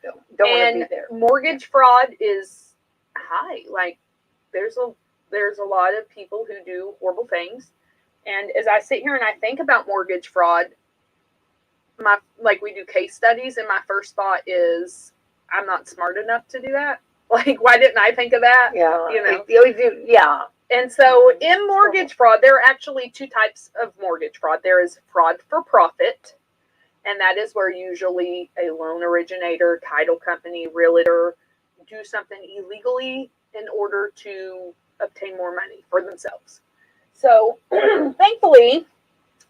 S2: don't want to be there. Mortgage fraud is high. Like, there's a lot of people who do horrible things. And as I sit here and I think about mortgage fraud, we do case studies, and my first thought is, I'm not smart enough to do that. Like, why didn't I think of that?
S1: Yeah.
S2: You always do. Yeah. And so in mortgage fraud, there are actually two types of mortgage fraud. There is fraud for profit, and that is where usually a loan originator, title company, realtor do something illegally in order to obtain more money for themselves. So thankfully,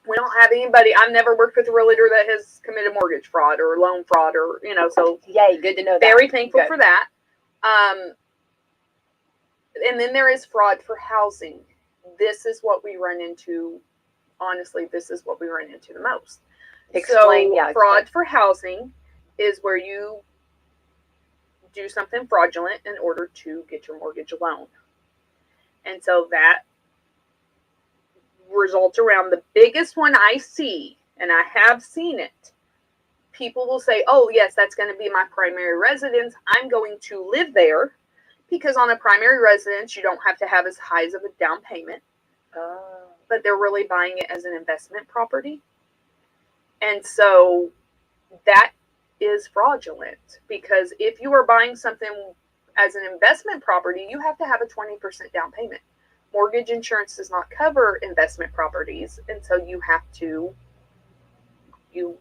S2: we don't have anybody. I've never worked with a realtor that has committed mortgage fraud or loan fraud or, so.
S1: Yay, good to know that.
S2: Very thankful for that. And then there is fraud for housing. This is what we run into. Honestly, this is what we run into the most.
S1: Explain.
S2: Fraud for housing is where you do something fraudulent in order to get your mortgage loan. And so that results around the biggest one I see, and I have seen it. People will say, oh, yes, that's going to be my primary residence. I'm going to live there. Because on a primary residence, you don't have to have as high of a down payment. But they're really buying it as an investment property. And so that is fraudulent. Because if you are buying something as an investment property, you have to have a 20% down payment. Mortgage insurance does not cover investment properties. And so you have to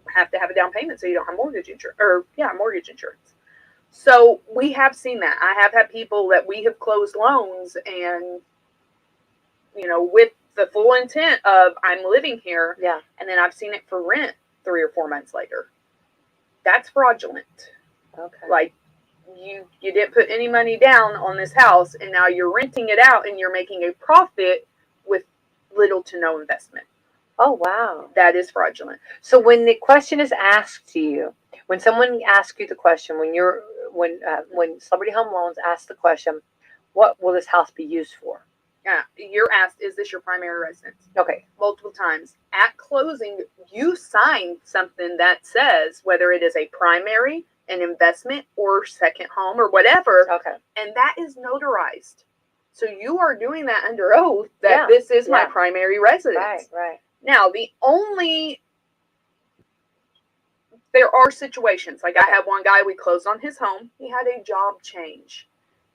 S2: have a down payment so you don't have mortgage insurance. So we have seen that. I have had people that we have closed loans and, with the full intent of I'm living here.
S1: Yeah.
S2: And then I've seen it for rent 3 or 4 months later. That's fraudulent.
S1: Okay.
S2: Like you didn't put any money down on this house and now you're renting it out and you're making a profit with little to no investment.
S1: Oh, wow.
S2: That is fraudulent.
S1: So when the question is asked to you, when someone asks you the question, when Celebrity Home Loans asks the question, what will this house be used for?
S2: Yeah, you're asked, is this your primary residence?
S1: Okay.
S2: Multiple times. At closing, you sign something that says whether it is a primary, an investment, or second home, or whatever.
S1: Okay.
S2: And that is notarized. So you are doing that under oath that this is my primary residence.
S1: Right.
S2: Now, there are situations, like I had one guy, we closed on his home. He had a job change.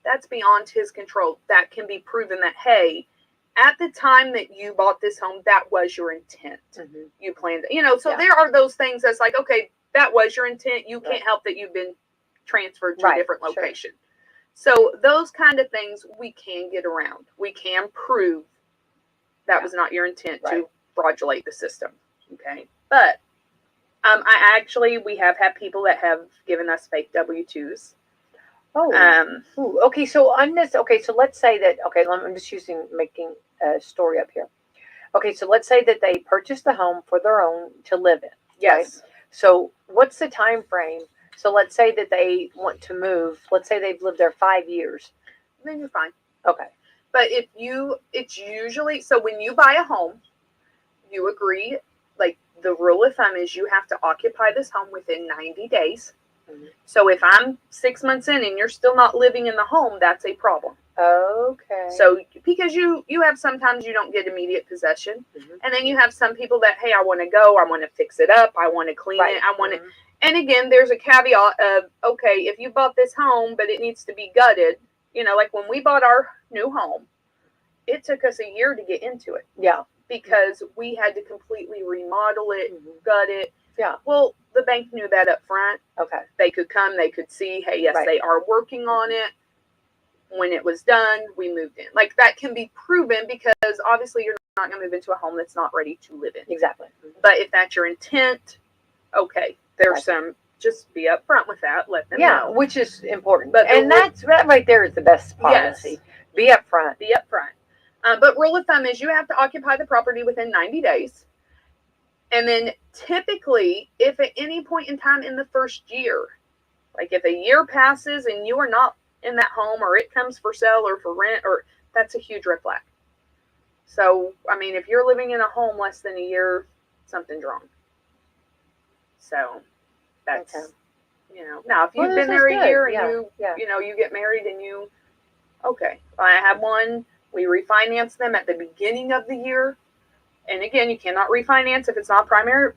S2: That's beyond his control. That can be proven that, hey, at the time that you bought this home, that was your intent. Mm-hmm. You planned, so there are those things that's like, okay, that was your intent. You can't help that you've been transferred to a different location. Sure. So those kind of things we can get around. We can prove that was not your intent to fraudulate the system. Okay. But we have had people that have given us fake W-2s.
S1: Oh. Ooh, okay. So on this, okay. So let's say that. Okay, I'm just making a story up here. Okay, so let's say that they purchased the home for their own to live in. Right?
S2: Yes.
S1: So what's the time frame? So let's say that they want to move. Let's say they've lived there 5 years.
S2: Then you're fine.
S1: Okay.
S2: But it's usually, so when you buy a home, you agree, like the rule of thumb is you have to occupy this home within 90 days.
S1: Mm-hmm.
S2: So if I'm 6 months in and you're still not living in the home, that's a problem.
S1: Okay.
S2: So because you have, sometimes you don't get immediate possession,
S1: mm-hmm.
S2: and then you have some people that, hey, I want to go, I want to fix it up, I want to clean it, I want to. And again, there's a caveat of, okay, if you bought this home but it needs to be gutted, like when we bought our new home, it took us a year to get into it.
S1: Yeah.
S2: Because we had to completely remodel it,
S1: mm-hmm.
S2: gut it.
S1: Yeah.
S2: Well, the bank knew that up front.
S1: Okay.
S2: They could come, they could see, hey, yes, they are working on it. When it was done, we moved in. Like, that can be proven because obviously you're not going to move into a home that's not ready to live in.
S1: Exactly. Mm-hmm.
S2: But if that's your intent, okay, there's some, just be upfront with that. Let them know.
S1: Which is important. But that right there is the best policy. Yes. Be upfront.
S2: Be upfront. But rule of thumb is you have to occupy the property within 90 days. And then typically, if at any point in time in the first year, like if a year passes and you are not in that home, or it comes for sale or for rent, or that's a huge red flag. So, I mean, if you're living in a home less than a year, something's wrong. So that's, now if you've been there a year and you get married and okay, I have one, we refinance them at the beginning of the year. And again, you cannot refinance if it's not primary,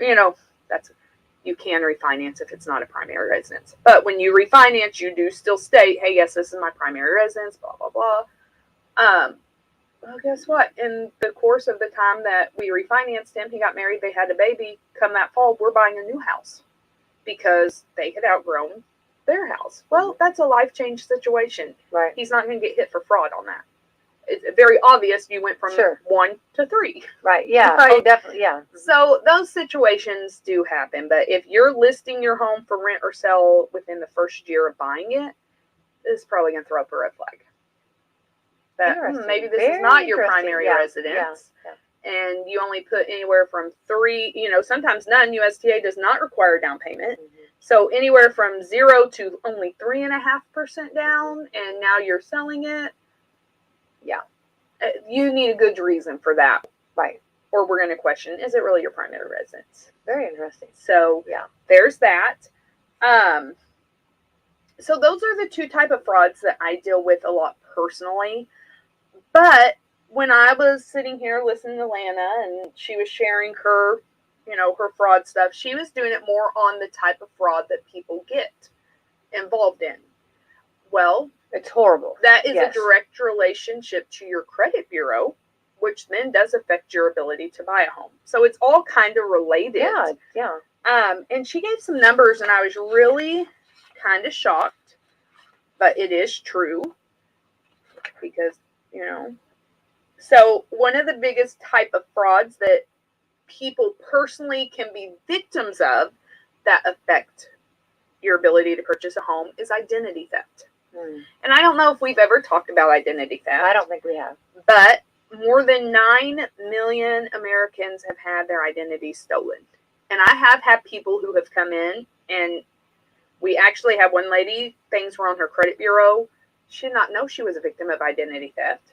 S2: you can refinance if it's not a primary residence. But when you refinance, you do still state, hey, yes, this is my primary residence, blah, blah, blah. Well, guess what? In the course of the time that we refinanced him, he got married, they had a baby. Come that fall, we're buying a new house because they had outgrown their house. Well, that's a life change situation.
S1: Right.
S2: He's not going to get hit for fraud on that. It's very obvious you went from 1 to 3.
S1: Right. Yeah.
S2: Right?
S1: Oh, definitely. Yeah.
S2: So those situations do happen. But if you're listing your home for rent or sell within the first year of buying it, it's probably going to throw up a red flag. That maybe this is not your primary residence. Yeah. And you only put anywhere from 3, sometimes none. USDA does not require down payment. Mm-hmm. So anywhere from 0 to only 3.5% down, and now you're selling it. Yeah, you need a good reason for that.
S1: Right.
S2: Or we're going to question, is it really your primary residence?
S1: Very interesting.
S2: So, there's that. So those are the 2 type of frauds that I deal with a lot personally. But when I was sitting here listening to Lana and she was sharing her, her fraud stuff, she was doing it more on the type of fraud that people get involved in. Well,
S1: it's horrible.
S2: That is a direct relationship to your credit bureau, which then does affect your ability to buy a home. So it's all kind of related.
S1: Yeah.
S2: And she gave some numbers, and I was really kind of shocked, but it is true because, So one of the biggest type of frauds that people personally can be victims of that affect your ability to purchase a home is identity theft. And I don't know if we've ever talked about identity theft.
S1: I don't think we have.
S2: But more than 9 million Americans have had their identity stolen. And I have had people who have come in, and we actually had one lady, things were on her credit bureau. She did not know she was a victim of identity theft.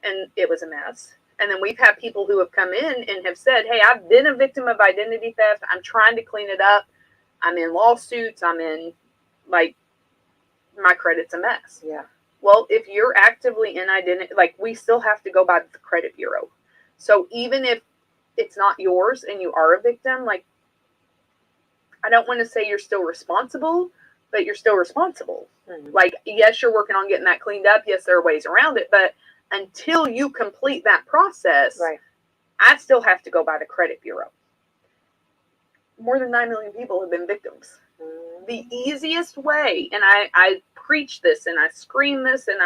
S2: And it was a mess. And then we've had people who have come in and have said, hey, I've been a victim of identity theft. I'm trying to clean it up. I'm in lawsuits. I'm in, my credit's a mess.
S1: Yeah.
S2: Well, if you're actively in identity, we still have to go by the credit bureau. So even if it's not yours and you are a victim, I don't want to say you're still responsible, but you're still responsible. Mm-hmm. Yes, you're working on getting that cleaned up. Yes, there are ways around it, but until you complete that process, I still have to go by the credit bureau. More than 9 million people have been victims. The easiest way, and I preach this and I scream this, and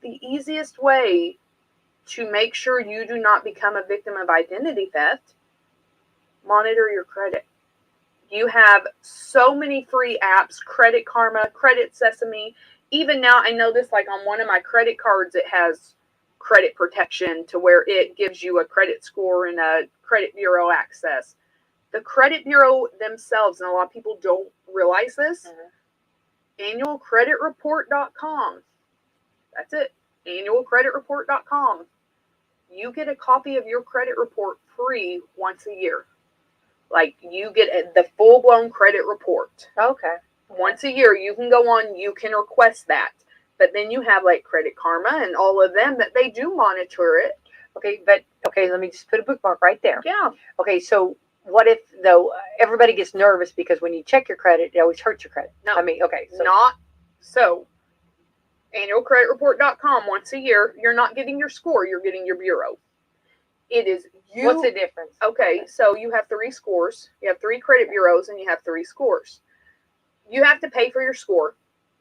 S2: the easiest way to make sure you do not become a victim of identity theft, monitor your credit. You have so many free apps, Credit Karma, Credit Sesame. even now, I know this, like on one of my credit cards, it has credit protection to where it gives you a credit score and a credit bureau access. The credit bureau themselves, and a lot of people don't realize this, annualcreditreport.com. That's it. Annualcreditreport.com. You get a copy of your credit report free once a year. Like, you get the full-blown credit report.
S1: Okay.
S2: Once a year, you can go on, you can request that. But then you have, like, Credit Karma and all of them that they do monitor it.
S1: Okay, let me just put a bookmark right there.
S2: Yeah.
S1: Okay, so what if, though, everybody gets nervous because when you check your credit, it always hurts your credit?
S2: No.
S1: I mean, okay. So.
S2: Not so. Annualcreditreport.com, once a year, you're not getting your score, you're getting your bureau. It is you.
S1: What's the difference?
S2: Okay, so you have 3 scores. You have 3 credit bureaus and you have 3 scores. You have to pay for your score.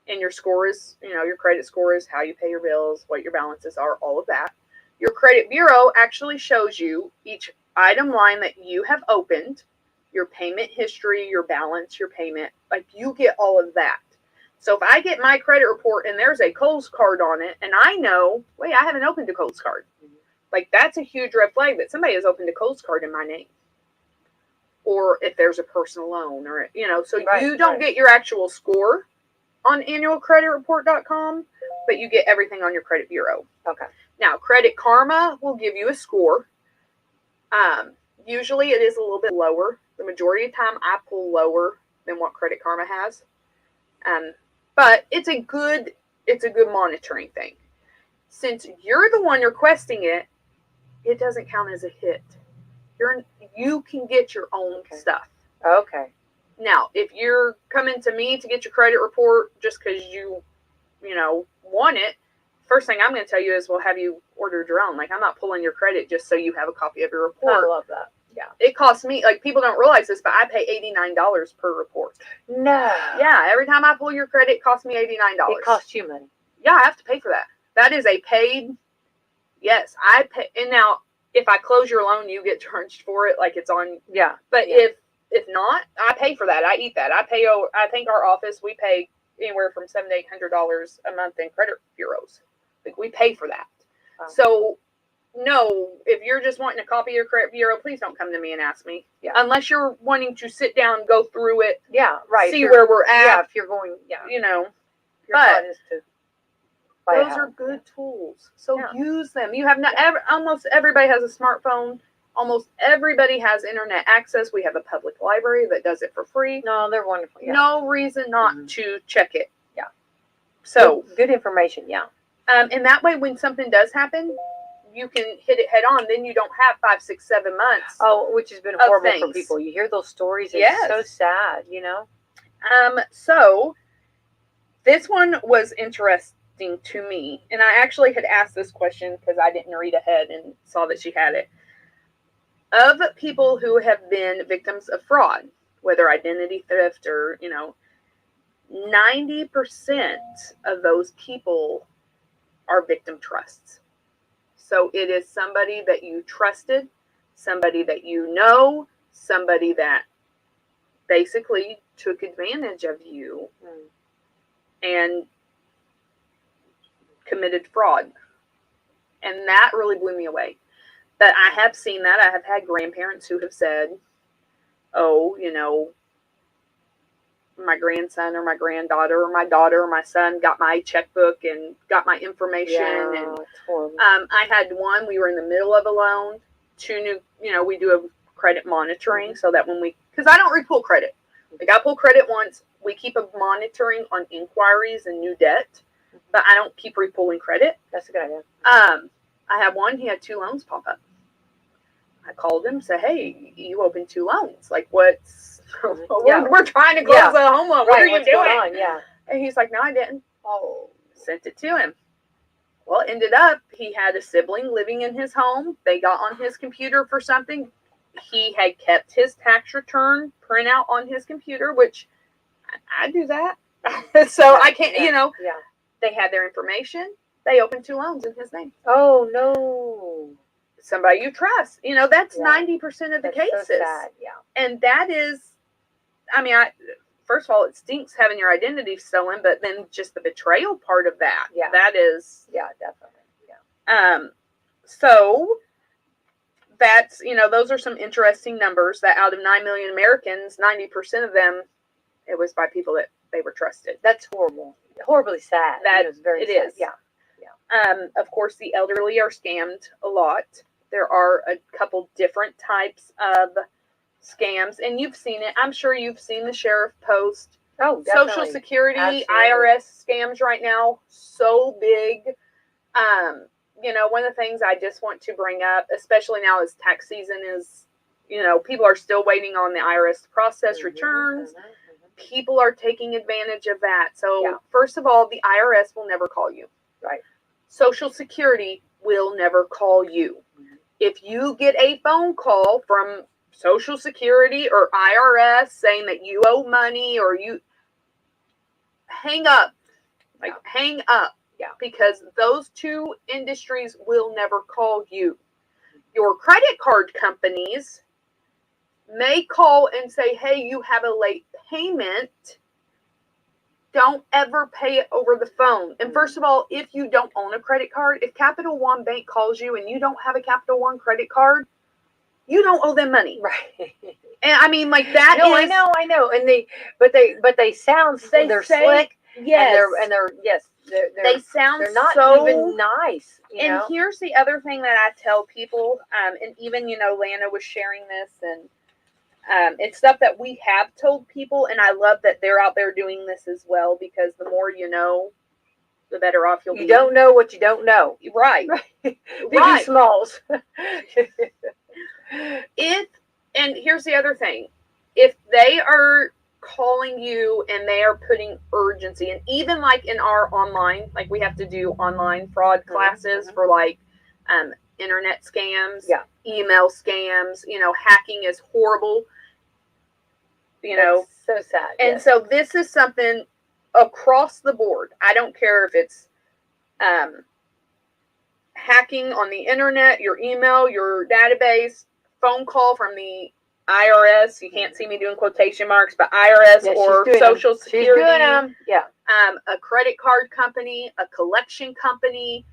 S2: And your score is, your credit score is how you pay your bills, what your balances are, all of that. Your credit bureau actually shows you each item line that you have opened, your payment history, your balance, your payment. Like, you get all of that. So if I get my credit report and there's a Kohl's card on it, and I know, wait, I haven't opened a Kohl's card. Like, that's a huge red flag that somebody has opened a Kohl's card in my name. Or if there's a personal loan, or, so you don't get your actual score on annualcreditreport.com, but you get everything on your credit bureau.
S1: Okay.
S2: Now, Credit Karma will give you a score. Usually it is a little bit lower. The majority of the time I pull lower than what Credit Karma has. But it's a good monitoring thing. Since you're the one requesting it, it doesn't count as a hit. You can get your own stuff.
S1: Okay.
S2: Now, if you're coming to me to get your credit report just because you want it, first thing I'm going to tell you is, well, have you ordered your own? Like, I'm not pulling your credit just so you have a copy of your report.
S1: I love that. Yeah.
S2: It costs me, like, people don't realize this, but I pay $89 per report.
S1: No.
S2: Yeah, every time I pull your credit, it costs me $89.
S1: It costs you money.
S2: Yeah, I have to pay for that. That is a paid, yes, I pay. And now, if I close your loan, you get charged for it, like it's on.
S1: Yeah.
S2: But if not, I pay for that. I eat that. I think our office, we pay anywhere from $700 to $800 a month in credit bureaus. Like, we pay for that.
S1: Wow.
S2: So, no, if you're just wanting a copy of your credit bureau, please don't come to me and ask me.
S1: Yeah.
S2: Unless you're wanting to sit down, go through it.
S1: Yeah, right.
S2: See where we're at.
S1: Yeah, if you're going,
S2: Your
S1: but plan is to buy
S2: those are good tools. So use them. You have not almost everybody has a smartphone. Almost everybody has internet access. We have a public library that does it for free.
S1: No, they're wonderful. Yeah.
S2: No reason not to check it.
S1: Yeah.
S2: So
S1: good information. Yeah.
S2: And that way, when something does happen, you can hit it head on. Then you don't have 5, 6, 7 months.
S1: Oh, which has been horrible for people. You hear those stories. It's so sad,
S2: So this one was interesting to me. And I actually had asked this question because I didn't read ahead and saw that she had it. Of people who have been victims of fraud, whether identity theft or, 90% of those people are victim trusts. So it is somebody that you trusted, somebody that you know, somebody that basically took advantage of you and committed fraud. And that really blew me away. But I have seen that. I have had grandparents who have said, oh, my grandson or my granddaughter or my daughter or my son got my checkbook and got my information.
S1: Yeah,
S2: and
S1: it's horrible.
S2: I had one, we were in the middle of a loan. 2 new, we do a credit monitoring so that because I don't repull credit. Like, I pull credit once. We keep a monitoring on inquiries and new debt, but I don't keep repulling credit.
S1: That's a good idea.
S2: I had one, he had 2 loans pop up. I called him, said, hey, you opened 2 loans. Like, what's, we're trying to close a home loan. What are you doing?
S1: Yeah.
S2: And he's like, no, I didn't. Oh, sent it to him. Well, it ended up, he had a sibling living in his home. They got on his computer for something. He had kept his tax return printout on his computer, which I do that. So I can't,
S1: Yeah.
S2: They had their information. They opened 2 loans in his name.
S1: Oh, no.
S2: Somebody you trust. That's 90% of the cases.
S1: So sad. Yeah.
S2: And that is, first of all, it stinks having your identity stolen, but then just the betrayal part of that.
S1: Yeah.
S2: That is.
S1: Yeah, definitely. Yeah.
S2: So that's, those are some interesting numbers that out of 9 million Americans, 90% of them, it was by people that they were trusted.
S1: That's horrible. Horribly sad.
S2: That
S1: is very
S2: it
S1: sad.
S2: is.
S1: Yeah.
S2: Of course, the elderly are scammed a lot. There are a couple different types of scams, and you've seen it. I'm sure you've seen the sheriff post.
S1: Oh, definitely.
S2: Social Security,
S1: Absolutely.
S2: IRS scams right now, so big. One of the things I just want to bring up, especially now as tax season is, people are still waiting on the IRS to process returns. People are taking advantage of that. So, First of all, the IRS will never call you.
S1: Right.
S2: Social Security will never call you. If you get a phone call from Social Security or IRS saying that you owe money or you hang up, hang up.
S1: Yeah.
S2: Because those two industries will never call you. Your credit card companies may call and say, hey, you have a late payment. Don't ever pay it over the phone. And first of all, if you don't own a credit card, if Capital One Bank calls you and you don't have a Capital One credit card, you don't owe them money.
S1: Right.
S2: And I mean, like that
S1: no,
S2: is.
S1: I know. And they sound, they're slick.
S2: Yes.
S1: And they're yes.
S2: They sound
S1: they're not
S2: so
S1: even nice.
S2: And here's the other thing that I tell people, and even, Lana was sharing this, and it's stuff that we have told people, and I love that they're out there doing this as well, because the more you know, the better off you'll be.
S1: You don't know what you don't know.
S2: Right.
S1: Biggie Smalls.
S2: And here's the other thing. If they are calling you and they are putting urgency, and even like in our online, like we have to do online fraud classes for like internet scams, email scams, hacking is horrible,
S1: That's so sad.
S2: And so this is something across the board. I don't care if it's hacking on the internet, your email, your database, phone call from the IRS. You can't see me doing quotation marks, but IRS or Social Security.
S1: She's doing them. Yeah.
S2: A credit card company, a collection company.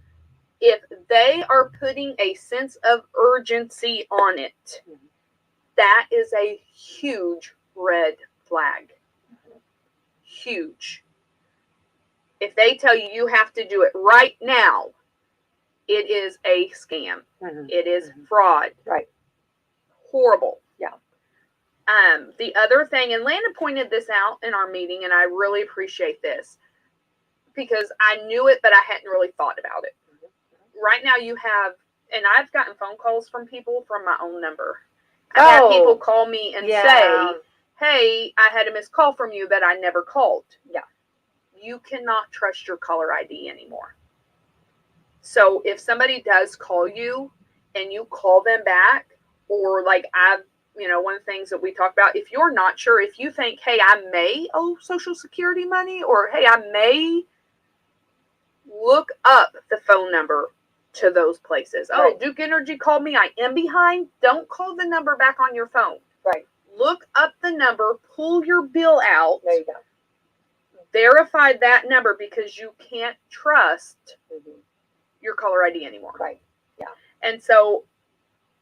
S2: If they are putting a sense of urgency on it, that is a huge red flag. Huge. If they tell you you have to do it right now, it is a scam. It is fraud.
S1: Right.
S2: Horrible.
S1: Yeah.
S2: The other thing, and Lana pointed this out in our meeting, and I really appreciate this, because I knew it, but I hadn't really thought about it. Right now you have, and I've gotten phone calls from people from my own number. I've had people call me and say, hey, I had a missed call from you that I never called.
S1: Yeah.
S2: You cannot trust your caller ID anymore. So if somebody does call you and you call them back, or like one of the things that we talk about, if you're not sure, if you think, hey, I may owe Social Security money, or hey, I may, look up the phone number to those places. Right. Oh, Duke Energy called me. I am behind. Don't call the number back on your phone.
S1: Right.
S2: Look up the number, pull your bill out.
S1: There you go.
S2: Verify that number, because you can't trust your caller ID anymore.
S1: Right. Yeah.
S2: And so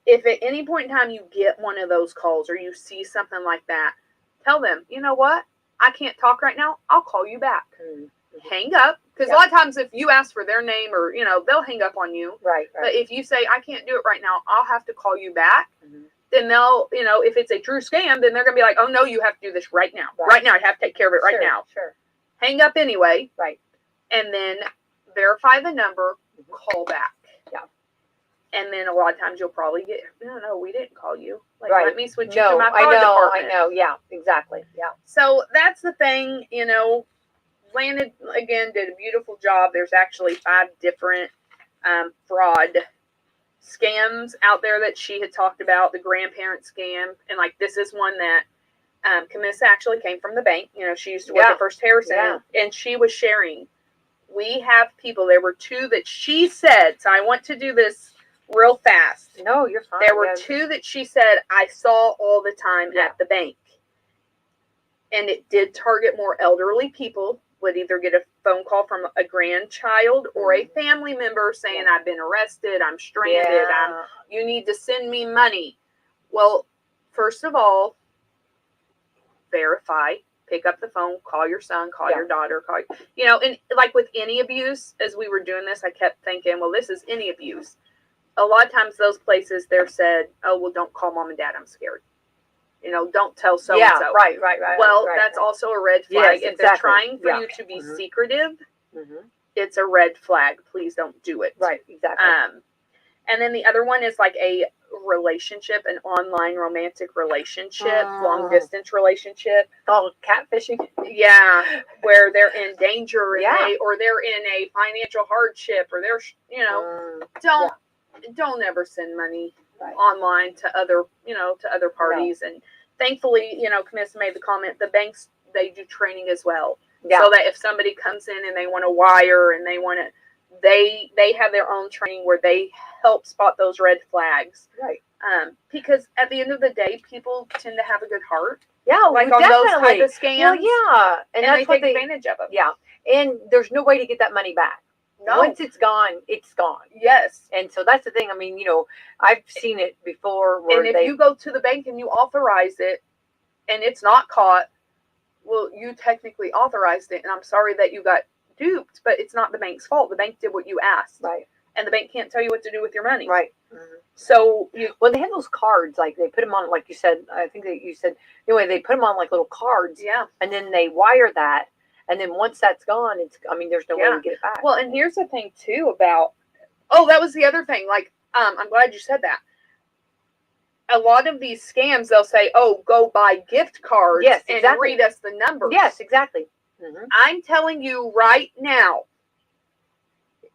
S2: if at any point in time you get one of those calls or you see something like that, tell them, you know what? I can't talk right now. I'll call you back. Hang up. Because a lot of times if you ask for their name or, they'll hang up on you.
S1: Right.
S2: But if you say, I can't do it right now, I'll have to call you back. Then they'll, if it's a true scam, then they're going to be like, oh, no, you have to do this right now. Right now. I have to take care of it right now.
S1: Sure.
S2: Hang up anyway.
S1: Right.
S2: And then verify the number, call back.
S1: Yeah.
S2: And then a lot of times you'll probably get, no, we didn't call you. Like,
S1: right.
S2: Let me switch you to my fraud department.
S1: I know. Yeah, exactly. Yeah.
S2: So that's the thing, Landon, again, did a beautiful job. There's actually 5 different fraud scams out there that she had talked about. The Grandparent Scam. And, like, this is one that Camissa actually came from the bank. She used to work at First Harrison. And she was sharing. We have people, there were 2 that she said, so I want to do this real fast.
S1: No, you're fine.
S2: There were 2 that she said I saw all the time at the bank. and it did target more elderly people. Would either get a phone call from a grandchild or a family member saying, I've been arrested, I'm stranded, you need to send me money. Well, first of all, verify, pick up the phone, call your son, call your daughter, and like with any abuse, as we were doing this, I kept thinking, well, this is any abuse. A lot of times those places, they're said, oh, well, don't call mom and dad, I'm scared. Don't tell so-and-so.
S1: Yeah, right.
S2: Well, that's also a red flag.
S1: Yes,
S2: if they're trying for you to be secretive, it's a red flag. Please don't do it.
S1: Right, exactly.
S2: And then the other one is like a relationship, an online romantic relationship, long distance relationship.
S1: Oh, catfishing.
S2: Yeah, where they're in danger or they're in a financial hardship or they're, don't ever send money online to other parties. And thankfully, Camissa made the comment, the banks, they do training as well. Yeah. So that if somebody comes in and they want to wire and they want to, they have their own training where they help spot those red flags.
S1: Right.
S2: Because at the end of the day, people tend to have a good heart.
S1: Yeah,
S2: like on those type of scams.
S1: Well, yeah.
S2: And that's they take advantage of them.
S1: Yeah. And there's no way to get that money back. No. Once it's gone, it's gone.
S2: Yes.
S1: And so that's the thing. I mean, I've seen it before. Where
S2: and if you go to the bank and you authorize it and it's not caught, well, you technically authorized it. And I'm sorry that you got duped, but it's not the bank's fault. The bank did what you asked.
S1: Right.
S2: And the bank can't tell you what to do with your money.
S1: Right.
S2: So
S1: well, they have those cards, like they put them on, like you said, I think that you said, anyway, they put them on like little cards.
S2: Yeah.
S1: And then they wire that. And then once that's gone, there's no way to get it back.
S2: Well, and here's the thing too about, that was the other thing. Like, I'm glad you said that. A lot of these scams, they'll say, oh, go buy gift cards and read us the numbers.
S1: Yes, exactly.
S2: I'm telling you right now,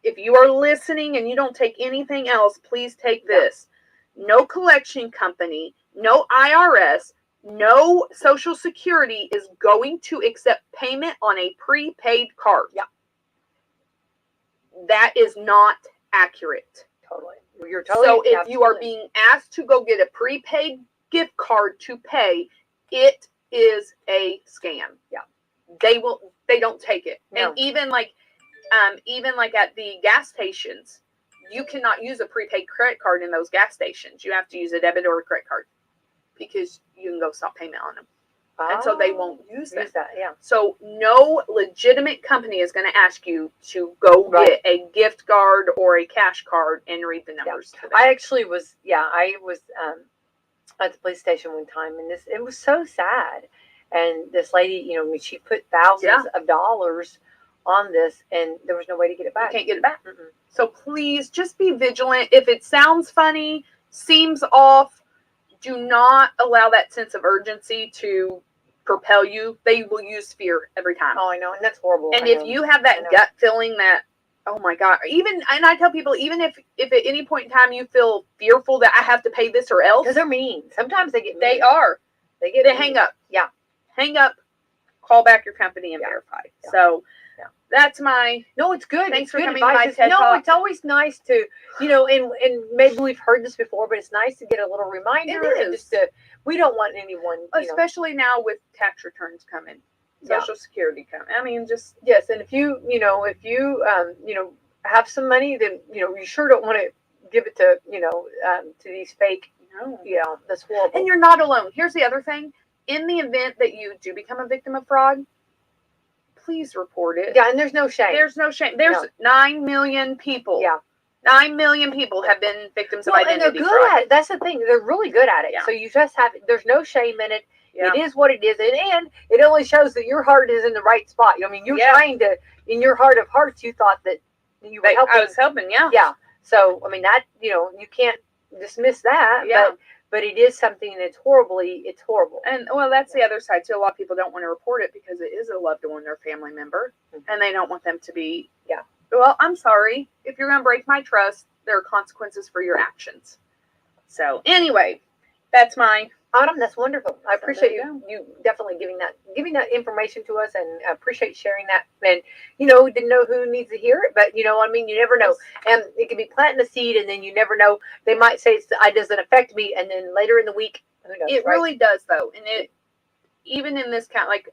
S2: if you are listening and you don't take anything else, please take this. No collection company, no IRS, no Social Security is going to accept payment on a prepaid card.
S1: Yeah.
S2: That is not accurate.
S1: Totally.
S2: So if you are being asked to go get a prepaid gift card to pay, it is a scam.
S1: Yeah.
S2: They don't take it.
S1: No.
S2: And even like at the gas stations, you cannot use a prepaid credit card in those gas stations. You have to use a debit or a credit card because you can go stop payment on them. And so they won't use that.
S1: Yeah.
S2: So no legitimate company is going to ask you to go get a gift card or a cash card and read the numbers.
S1: Yeah. I actually was, I was at the police station one time, and it was so sad. And this lady, she put thousands of dollars on this, and there was no way to get it back.
S2: You can't get it back. So please just be vigilant. If it sounds funny, seems off, do not allow that sense of urgency to propel you. They will use fear every time.
S1: Oh, I know, and that's horrible.
S2: And if you have that gut feeling that, oh my God, and I tell people, even if at any point in time you feel fearful that I have to pay this or else.
S1: Because they're mean. Sometimes they get mean.
S2: They are.
S1: They
S2: hang up.
S1: Yeah.
S2: Hang up, call back your company and verify.
S1: Yeah.
S2: So that's my...
S1: No, it's good.
S2: Thanks for
S1: good
S2: coming to my
S1: advice.
S2: TED Talk.
S1: It's always nice to, and maybe we've heard this before, but it's nice to get a little reminder.
S2: It is.
S1: We don't want anyone,
S2: especially now with tax returns coming, Social Security coming. I mean, just...
S1: Yes, and if you have some money, then, you sure don't want to give it to, to these fake, that's horrible.
S2: And you're not alone. Here's the other thing. In the event that you do become a victim of fraud, please report it.
S1: Yeah, and there's no shame.
S2: There's no shame. There's 9 million people.
S1: Yeah.
S2: 9 million people have been victims of identity
S1: and they're good at it. That's the thing. They're really good at it.
S2: Yeah.
S1: So you just there's no shame in it.
S2: Yeah.
S1: It is what it is. And it only shows that your heart is in the right spot. I mean, you're trying to, in your heart of hearts, you thought that you were helping.
S2: I was helping, yeah.
S1: Yeah. So, I mean, that, you can't dismiss that.
S2: Yeah.
S1: But it is something that's horrible.
S2: And, well, that's the other side, too. A lot of people don't want to report it because it is a loved one or family member. And they don't want them to be, well, I'm sorry. If you're going to break my trust, there are consequences for your actions. So, anyway, that's my...
S1: Autumn, that's wonderful. I appreciate you definitely giving that information to us, and I appreciate sharing that. And, didn't know who needs to hear it, but, you never know. And it can be planting a seed, and then you never know. They might say it doesn't affect me, and then later in the week, who knows?
S2: It really does, though. And even in this kind, like,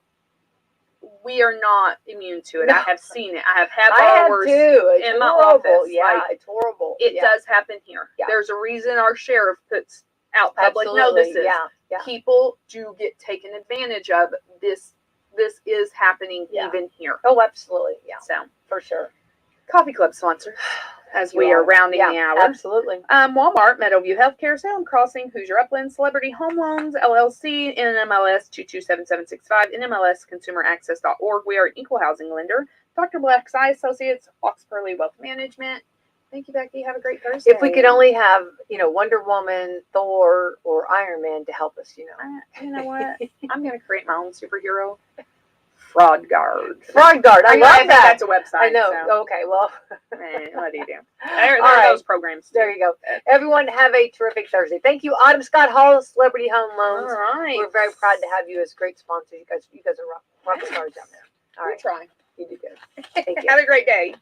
S2: we are not immune to it.
S1: No.
S2: I have seen it. I have had
S1: I have
S2: borrowers
S1: too. It's
S2: in my
S1: horrible.
S2: office.
S1: Yeah,
S2: Like,
S1: it's horrible.
S2: it does happen here.
S1: Yeah.
S2: There's a reason our sheriff puts out public
S1: Absolutely.
S2: notices.
S1: Yeah.
S2: People do get taken advantage of. This is happening even here.
S1: Oh, absolutely. Yeah.
S2: So,
S1: for sure.
S2: Coffee Club sponsor, as we are rounding the hour.
S1: Absolutely.
S2: Walmart, Meadowview Healthcare, Salem Crossing, Hoosier Upland, Celebrity Home Loans, LLC, NMLS 227765, NMLSConsumerAccess.org. We are an equal housing lender. Dr. Black's Eye Associates, Fox Pearly Wealth Management. Thank you, Becky. Have a great Thursday.
S1: If we could only have, Wonder Woman, Thor, or Iron Man to help us,
S2: You know what? I'm going to create my own superhero. Fraud Guard.
S1: Fraud Guard. I love
S2: think
S1: that.
S2: That's a website.
S1: I know.
S2: So.
S1: Okay, well.
S2: What do you do? There are those programs. Too.
S1: There you go. Everyone have a terrific Thursday. Thank you, Autumn Scott Hall, Celebrity Home Loans.
S2: All right.
S1: We're very proud to have you as great sponsors. You guys are rock stars down there. All right.
S2: We're trying.
S1: You do good. Thank you.
S2: Have a great day.